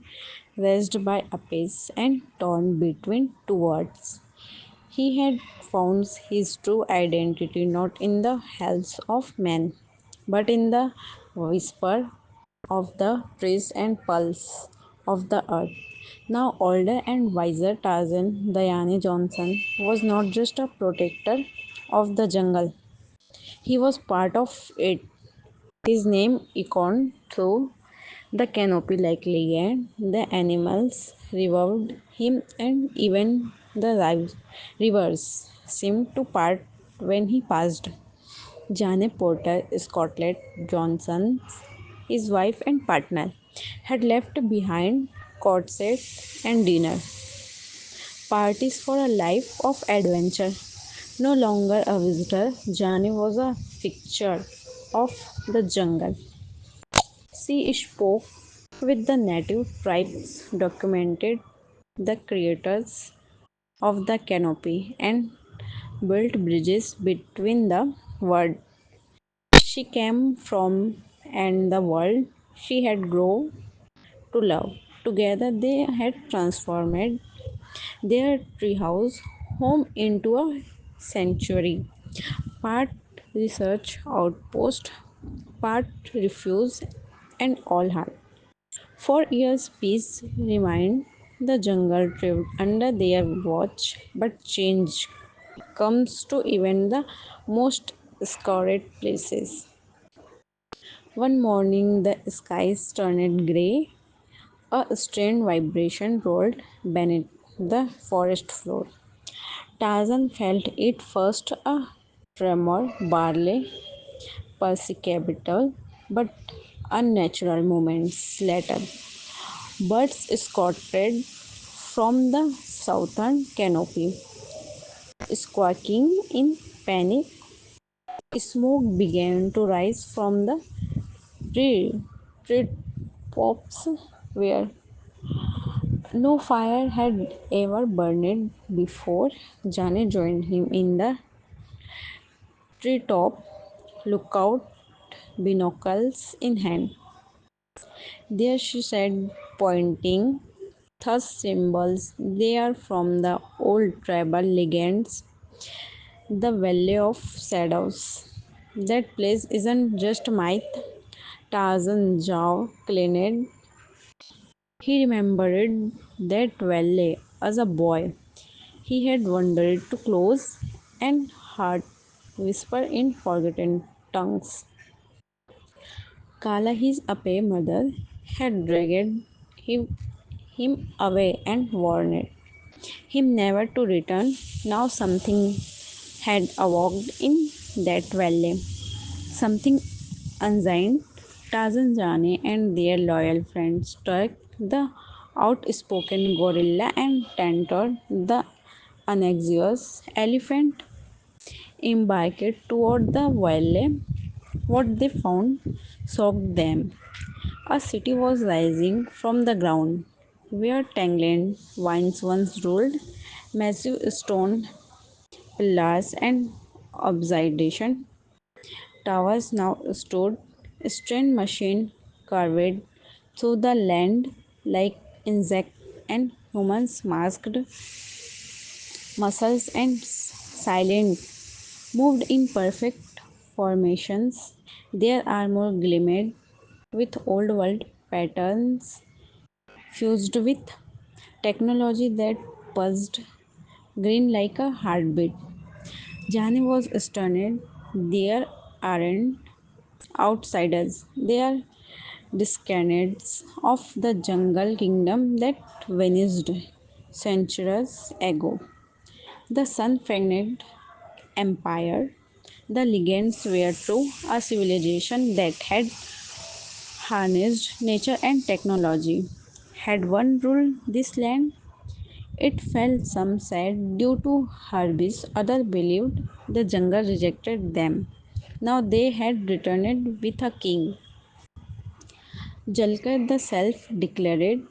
raised by apes and torn between two worlds. He had found his true identity not in the hells of men, but in the whisper of the trees and pulse of the earth. Now older and wiser Tarzan, Diane Johnson, was not just a protector of the jungle. He was part of it. His name echoed through the canopy like legend. The animals revered him, and even the rivers seemed to part when he passed. Jane Porter, Scotland Johnson, his wife and partner, had left behind corsets and dinner parties for a life of adventure. No longer a visitor, Jane was a fixture of the jungle. She spoke with the native tribes, documented the creators of the canopy, and built bridges between the world she came from and the world she had grown to love. Together, they had transformed their treehouse home into a sanctuary, part research outpost, part refuge, and all heart. For years, peace remained. The jungle thrived under their watch, but change comes to even the most sacred places. One morning, the skies turned grey. A strange vibration rolled beneath the forest floor. Tarzan felt it first, a tremor, barely perceptible, but unnatural moments later. Birds scattered from the southern canopy, squawking in panic. Smoke began to rise from the tree, tree tops where no fire had ever burned before. Jane joined him in the treetop lookout, binocles in hand. There she said, pointing, thus symbols they are from the old tribal legends, the Valley of Shadows. That place isn't just myth. Tarzan Jao claimed he remembered that valley as a boy. He had wandered too close and heard whisper in forgotten tongues. Kala, his Ape mother, had dragged him away and warned him never to return. Now something had awoke in that valley. Something unsigned. Tarzan Jane and their loyal friends struck the outspoken gorilla and Tantor, the anxious elephant, embarked toward the valley. What they found shocked them. A city was rising from the ground, where Tangland vines once ruled. Massive stone pillars and obsidian towers now stood. Strange machine carved through the land like insect and humans masked muscles and silent moved in perfect formations. Their armor gleamed with old world patterns fused with technology that buzzed green like a heartbeat. Jani was stunned. There aren't outsiders. They are descendants of the jungle kingdom that vanished centuries ago. The sun pregnant empire. The legends were true, a civilization that had harnessed nature and technology. Had one ruled this land, it fell, some said, due to harbis, others believed the jungle rejected them. Now they had returned with a king. Jalkar the self-declared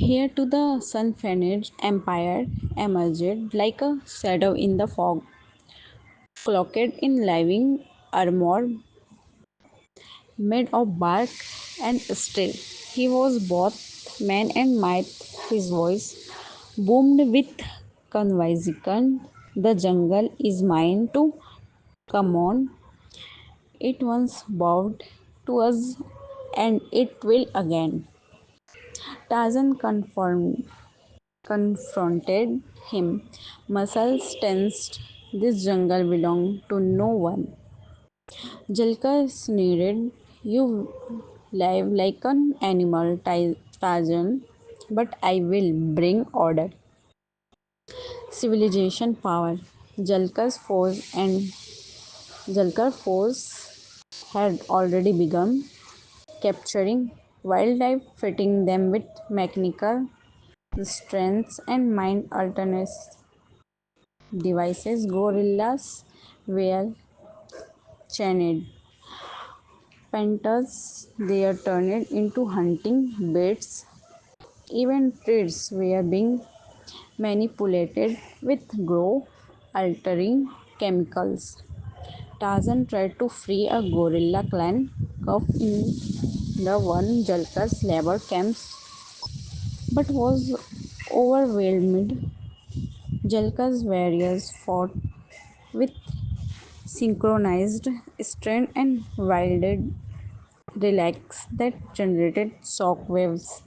heir to the sun-finished empire emerged like a shadow in the fog, cloaked in living armor made of bark and steel. He was both man and myth. His voice boomed with conviction. The jungle is mine to come on. It once bowed to us and it will again. Tarzan confronted him. Muscles tensed. This jungle belonged to no one. Jalka sneered, "You live like an animal, Tarzan, but I will bring order. Civilization power. Jalka's force and Jalkar force had already begun capturing wildlife, fitting them with mechanical strengths and mind alternate devices. Gorillas were chained. Panthers they are turned into hunting baits. Even trees were being manipulated with grow altering chemicals. Tarzan tried to free a gorilla clan cuffed in the one Jalkar's labor camps but was overwhelmed. Jalkar's warriors fought with synchronized strength and wielded relax that generated shock waves.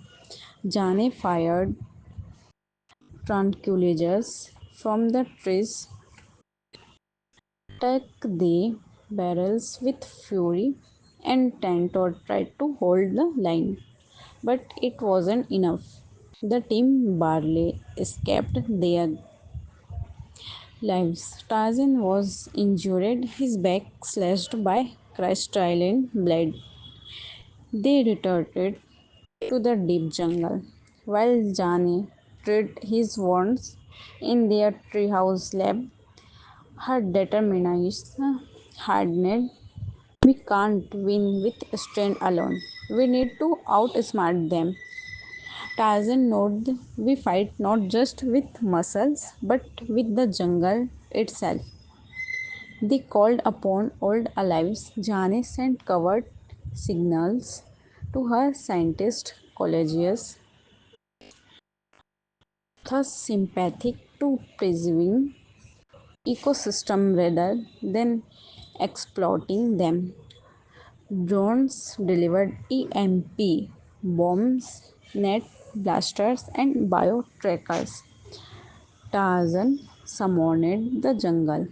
Jane fired tranquilizers from the trees, struck the barrels with fury, and Tantor tried to hold the line. But it wasn't enough. The team barely escaped their lives. Tarzan was injured, his back slashed by crystalline blade. They retreated to the deep jungle, while Jani treated his wounds in their treehouse lab. Her determination hardened. We can't win with strength alone. We need to outsmart them. Tarzan noted we fight not just with muscles but with the jungle itself. They called upon old allies. Jane sent covert signals to her scientist colleagues, thus sympathetic to preserving ecosystem rather than exploiting them. Drones delivered EMP bombs, net blasters, and bio trackers. Tarzan summoned the jungle.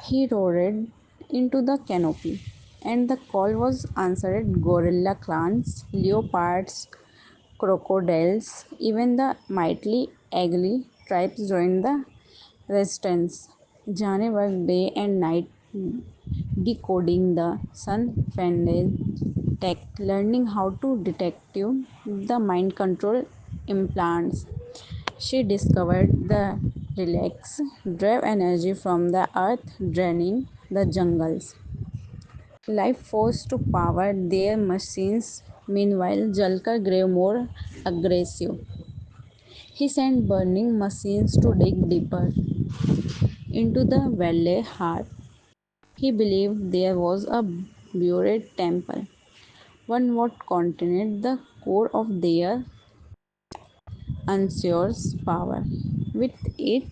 He roared into the canopy, and the call was answered gorilla clans, leopards, crocodiles, even the mighty Agli tribes joined the resistance. Jane worked day and night decoding the sun tech, learning how to detect the mind control implants. She discovered the relax drive energy from the earth draining the jungles. Life force to power their machines. Meanwhile, Jalkar grew more aggressive. He sent burning machines to dig deeper into the valley heart. He believed there was a buried temple, one would contain the core of their unsure power. With it,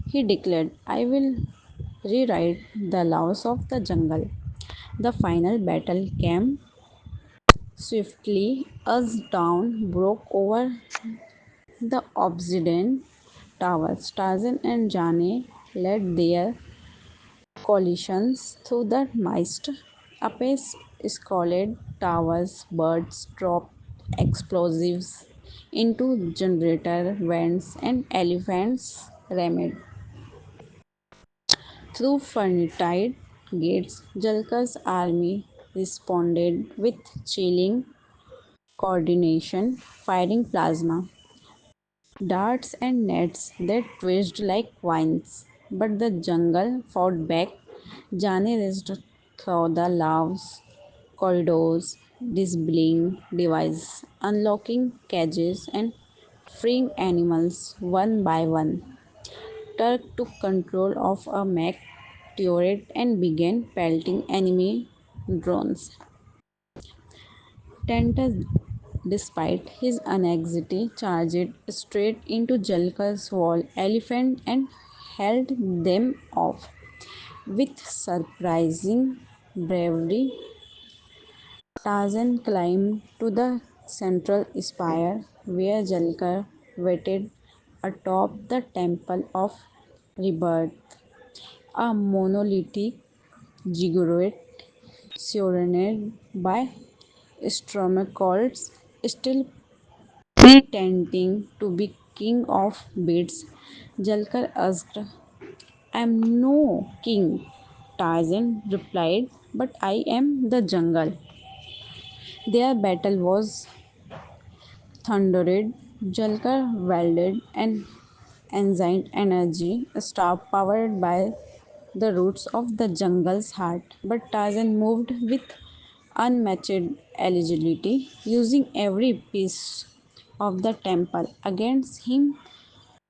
he declared, I will rewrite the laws of the jungle. The final battle came swiftly as dawn broke over the obsidian towers. Tarzan and Jane led their coalitions through the mist. Apes scaled towers, birds dropped explosives into generator vents, and elephants rammed through fortified gates. Jalkar's army responded with chilling coordination, firing plasma darts and nets that twisted like vines. But the jungle fought back. Jani raised through the love's corridors, displaying devices, unlocking cages, and freeing animals one by one. Turk took control of a mech turret and began pelting enemy drones. Tentus, despite his anxiety, charged straight into Jalkar's wall elephant and held them off. With surprising bravery, Tarzan climbed to the central spire where Jalkar waited atop the Temple of Rebirth, a monolithic ziggurat surrounded by Stromacolts, still pretending to be king of beasts. Jalkar asked, I am no king. Tarzan replied, but I am the jungle. Their battle was thundered. Jalkar wielded an ancient energy staff powered by the roots of the jungle's heart, but Tarzan moved with unmatched agility, using every piece of the temple against him,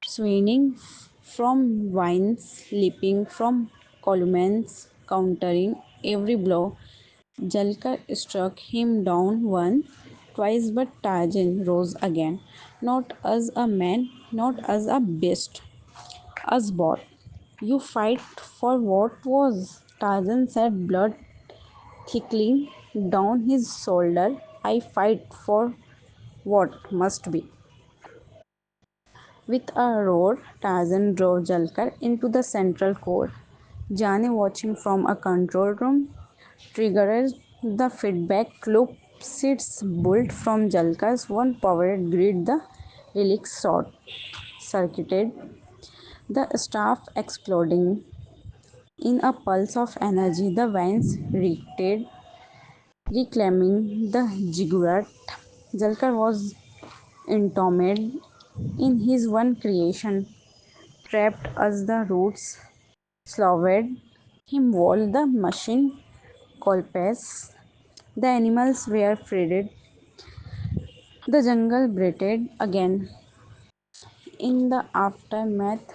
swinging from vines, leaping from columns, countering every blow. Jalkar struck him down once, twice, but Tarzan rose again, not as a man, not as a beast, as bot. You fight for what was? Tarzan said, blood trickling down his shoulder. I fight for what must be. With a roar, Tarzan drove Jalkar into the central core. Jane, watching from a control room, triggered the feedback loop. Seeds built from Jalkar's one powered grid. The relic short circuited, the staff exploding in a pulse of energy. The vines reacted, reclaiming the ziggurat. Jalkar was entombed in his one creation, trapped as the roots swallowed him while the machine collapsed. The animals were freed. The jungle breathed again. In the aftermath,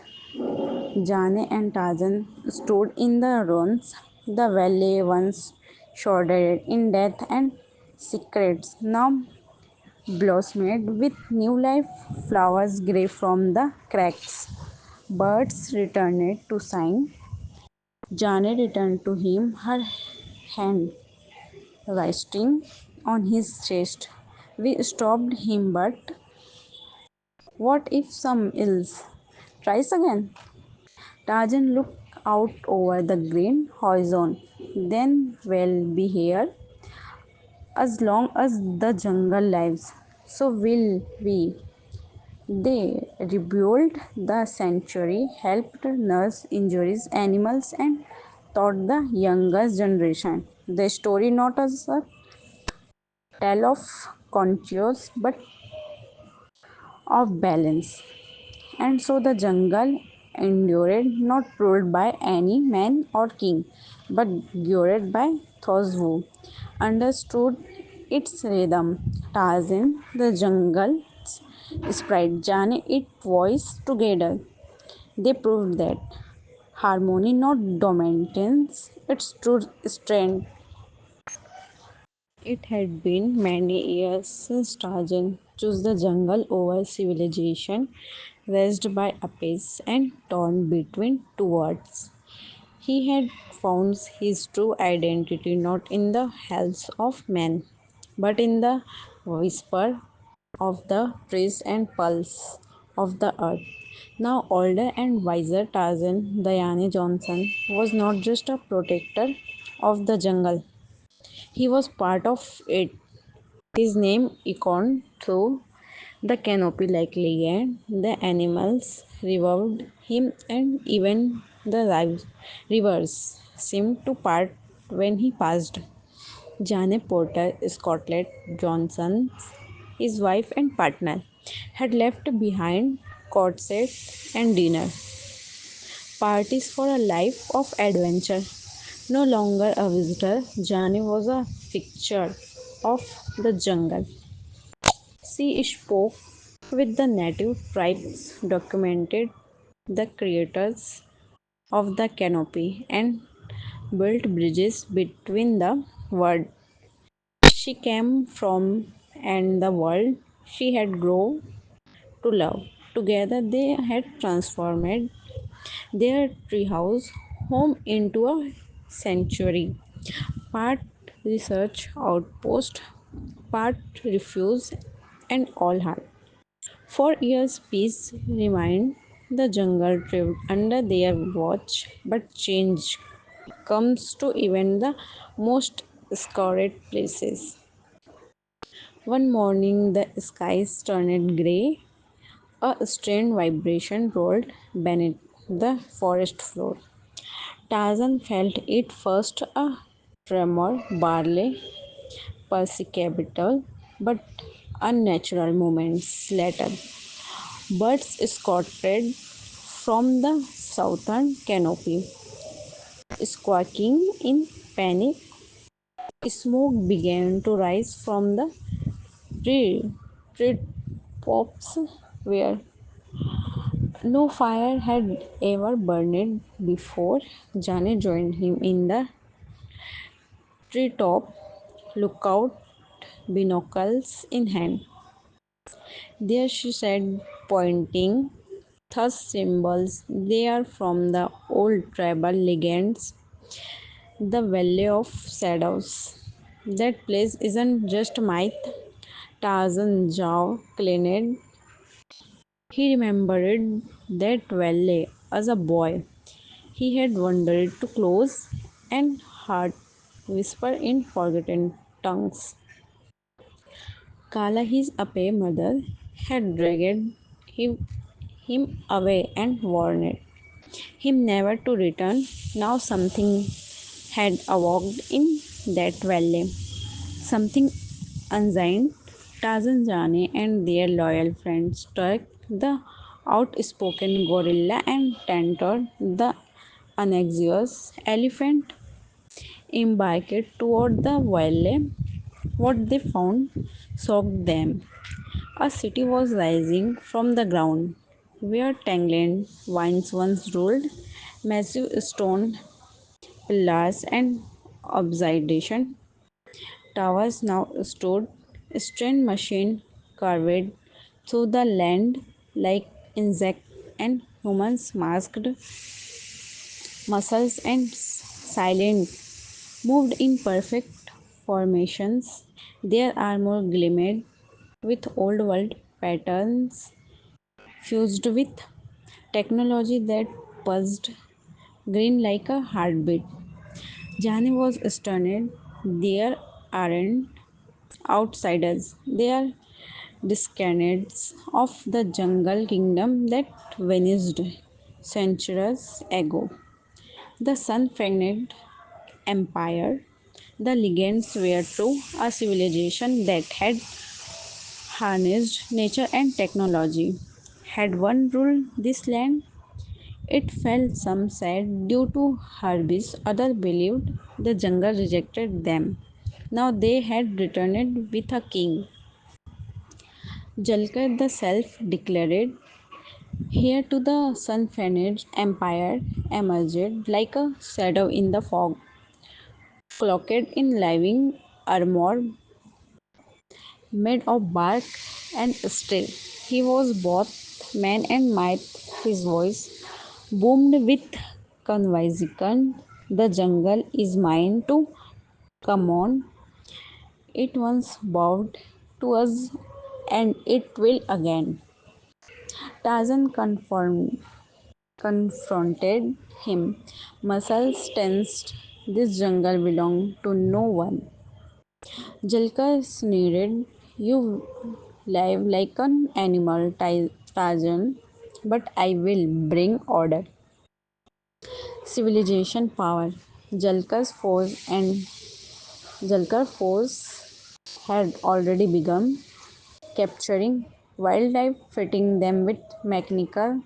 Jane and Tarzan stood in the ruins. The valley once shrouded in death and secrets now blossomed with new life. Flowers grew from the cracks. Birds returned to sing. Jane returned to him, her hand resting on his chest. We stopped him, but what if some else tries again? Tarzan looked out over the green horizon. Then we'll be here as long as the jungle lives. So will we. They rebuilt the sanctuary, helped nurse injuries animals, and taught the younger generation the story not as a tale of conscience but of balance. And so the jungle endured, not ruled by any man or king, but guided by those who understood its rhythm. Tarzan, the jungle's sprite, Jane, its voice together. They proved that harmony, not dominance, its true strength. It had been many years since Tarzan chose the jungle over civilization, raised by apes and torn between two worlds. He had found his true identity not in the hells of men, but in the whisper of the trees and pulse of the earth. Now older and wiser Tarzan, Diane Johnson, was not just a protector of the jungle. He was part of it. His name echoed through the canopy like legend. The animals revered him, and even the rivers seemed to part when he passed. Jane Porter, Scotland Johnson, his wife and partner, had left behind corsets and dinner parties for a life of adventure. No longer a visitor, Jani was a fixture of the jungle. She spoke with the native tribes, documented the creators of the canopy, and built bridges between the world she came from and the world she had grown to love. Together, they had transformed their treehouse home into a sanctuary, part research outpost, part refuge, and all heart. For years, peace remained. The jungle thrived under their watch, but change comes to even the most sacred places. One morning, the skies turned grey. A strange vibration rolled beneath the forest floor. Tarzan felt it first, a tremor, barely perceptible, but unnatural moments later. Birds scattered from the southern canopy, squawking in panic. Smoke began to rise from the tree, tree tops where no fire had ever burned before. Jane joined him in the treetop lookout, binoculars in hand. There she said, pointing, thus symbols they are from the old tribal legends, the Valley of Shadows. That place isn't just myth. Tarzan Jao claimed he remembered that valley as a boy. He had wandered too close and heard whisper in forgotten tongues. Kala, his Ape mother, had dragged him away and warned him never to return. Now something had awoke in that valley. Something unsigned. Tarzan Jane and their loyal friends Turk, the outspoken gorilla, and Tantor, the anxious elephant, embarked toward the valley. What they found shocked them. A city was rising from the ground, where Tangland vines once ruled. Massive stone pillars and obsidian towers now stood. Strange machine carved through the land like insect and humans masked muscles and silent moved in perfect formations. Their armor gleamed with old world patterns fused with technology that buzzed green like a heartbeat. Jani was stunned. There aren't outsiders. They are descendants of the jungle kingdom that vanished centuries ago. The Sun Fanged Empire. The legends were true, a civilization that had harnessed nature and technology. Had one ruled this land, it fell, some said, due to herbis, others believed the jungle rejected them. Now they had returned with a king. Jalkar the self declared heir to the sun finished empire emerged like a shadow in the fog, cloaked in living armor made of bark and steel. He was both man and might. His voice boomed with conviction. The jungle is mine to come on. It once bowed to us and it will again. Tarzan confronted him. Muscles tensed. This jungle belonged to no one. Jalka sneered. You live like an animal, Tarzan, but I will bring order. Civilization power. Jalka's force and Jalkar force had already begun capturing wildlife, fitting them with mechanical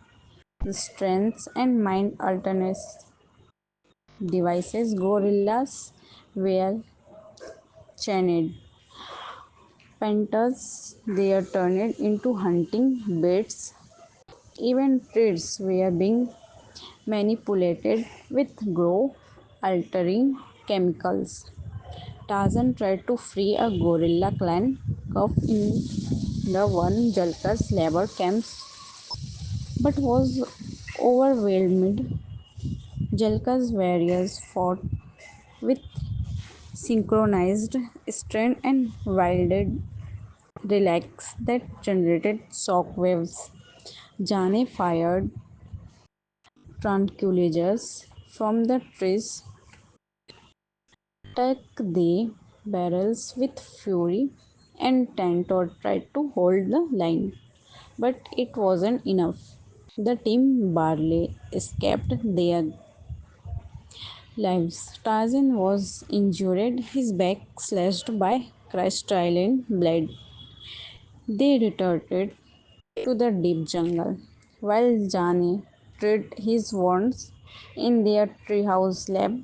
strengths and mind alternates. devices. Gorillas were chained. Panthers they are turned into hunting bats. Even trees were being manipulated with grow altering chemicals. Tarzan tried to free a gorilla clan cub in the one Jalkar's labor camps but was overwhelmed. Jalkar's warriors fought with synchronized strength and wielded relax that generated shock waves. Jane fired tranquilizers from the trees, attacked the barrels with fury, and Tantor tried to hold the line. But it wasn't enough. The team barely escaped their lives. Tarzan was injured, his back slashed by crystalline blade. They retreated to the deep jungle, while Jani treated his wounds in their treehouse lab.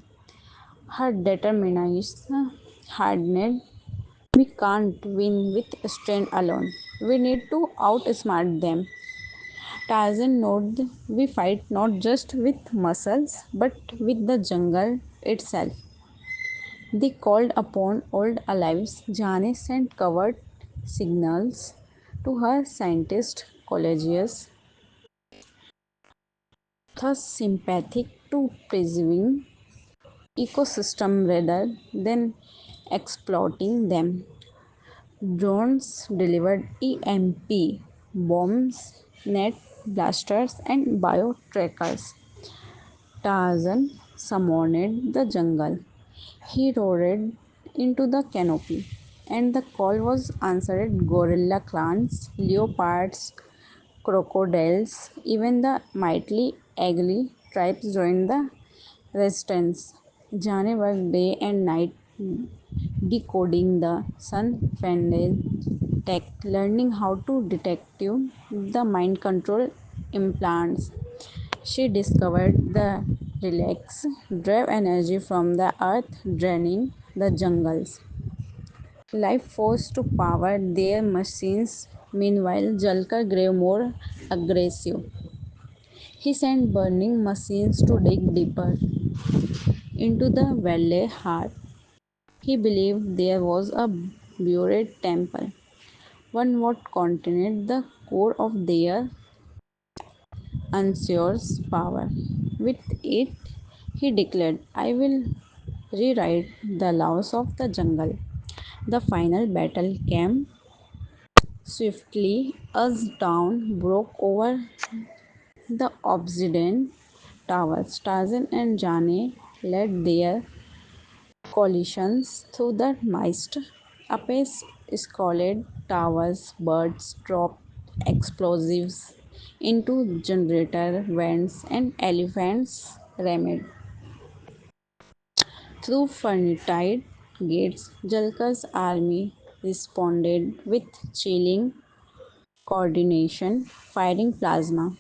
Her determination hardened. We can't win with strength alone. We need to outsmart them. Tarzan noted we fight not just with muscles but with the jungle itself. They called upon old allies. Jane sent covert signals to her scientist colleagues, thus sympathetic to preserving ecosystem rather than exploiting them. Drones delivered EMP bombs, net blasters, and bio trackers. Tarzan summoned the jungle. He roared into the canopy, and the call was answered gorilla clans, leopards, crocodiles, even the mighty Agli tribes joined the resistance. Jane worked day and night decoding the sun tech, learning how to detect the mind control implants. She discovered the relax drive energy from the earth draining the jungles. Life force to power their machines. Meanwhile, Jalkar grew more aggressive. He sent burning machines to dig deeper into the valley heart. He believed there was a buried temple, one would contain the core of their Ansur's power. With it, he declared, I will rewrite the laws of the jungle. The final battle came swiftly as dawn broke over the obsidian towers. Tarzan and Jane led their coalitions through the mist. Apes scaled towers, birds dropped explosives into generator vents, and elephants rammed through fortified gates. Jalkar's army responded with chilling coordination, firing plasma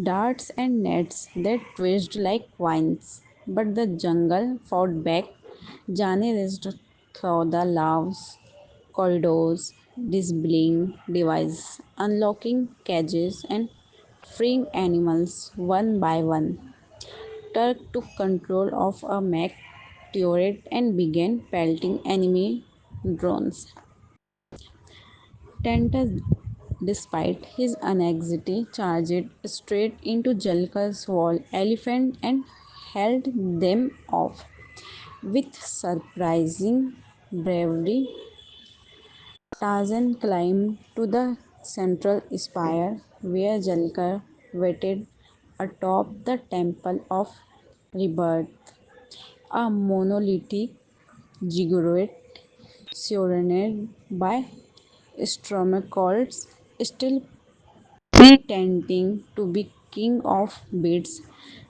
darts and nets that twitched like vines. But the jungle fought back. Jani raced through the laws, corridors, disabling devices, unlocking cages, and freeing animals one by one. Turk took control of a mech turret and began pelting enemy drones. Tentus, despite his anxiety, charged straight into Jalkar's wall elephant and held them off. With surprising bravery, Tarzan climbed to the central spire where Jalkar waited atop the Temple of Rebirth, a monolithic ziggurat surrounded by Stromacolds, still pretending to be king of beasts.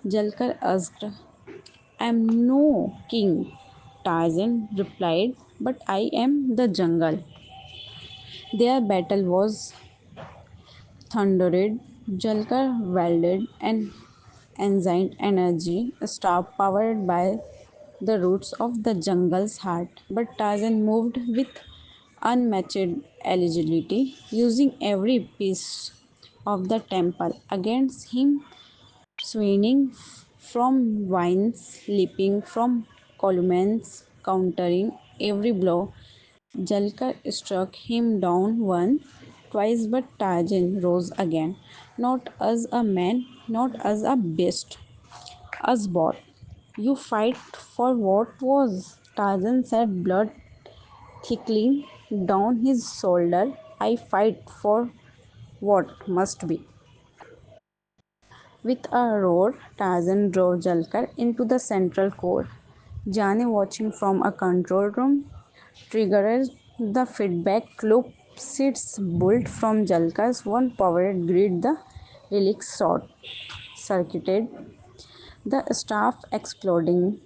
Jalkar asked, I am no king. Tarzan replied, but I am the jungle. Their battle was thundered. Jalkar wielded an ancient energy, a star powered by the roots of the jungle's heart. But Tarzan moved with unmatched agility, using every piece of the temple against him, swinging from vines, leaping from columns, countering every blow. Jalkar struck him down once, twice, but Tarzan rose again, not as a man, not as a beast, as both. You fight for what was? Tarzan said, blood trickling down his shoulder. I fight for what must be. With a roar, Tarzan drove Jalkar into the central core. Jane, watching from a control room, triggered the feedback loop. Seeds bolt from Jalkar's one powered grid. The relic short circuited, the staff exploding.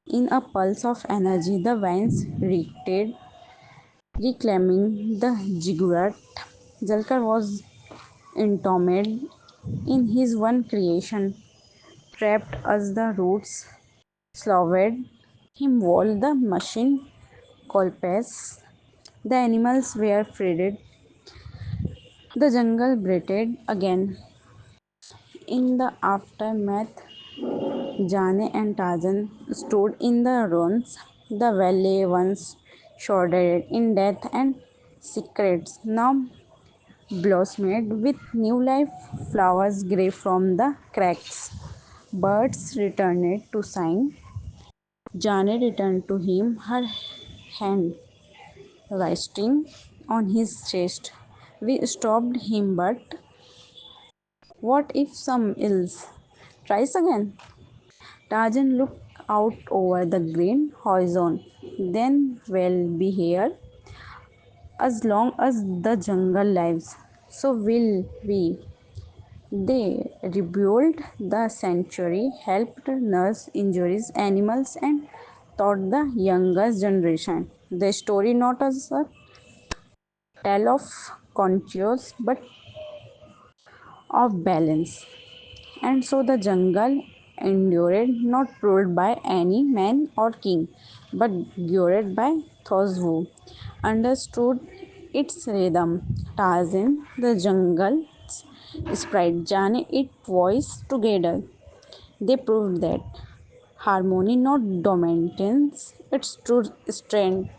In a pulse of energy, the vines reacted, reclaiming the ziggurat. Jalkar was entombed in his one creation, trapped as the roots swallowed him while the machine collapsed. The animals were freed. The jungle breathed again. In the aftermath, Jane and Tarzan stood in the ruins. The valley once shrouded in death and secrets now blossomed with new life. Flowers grew from the cracks. Birds returned to sing. Jane returned to him, her hand resting on his chest. We stopped him, but what if some else tries again? Tarzan looked out over the green horizon. Then we'll be here as long as the jungle lives. So will we. They rebuilt the sanctuary, helped nurse injuries animals, and taught the younger generation the story not as a tale of conscience but of balance. And so the jungle endured, not ruled by any man or king, but guided by those who understood its rhythm. Tarzan, the jungle's sprite, Jane, its voice together. They proved that harmony, not dominance, its true strength.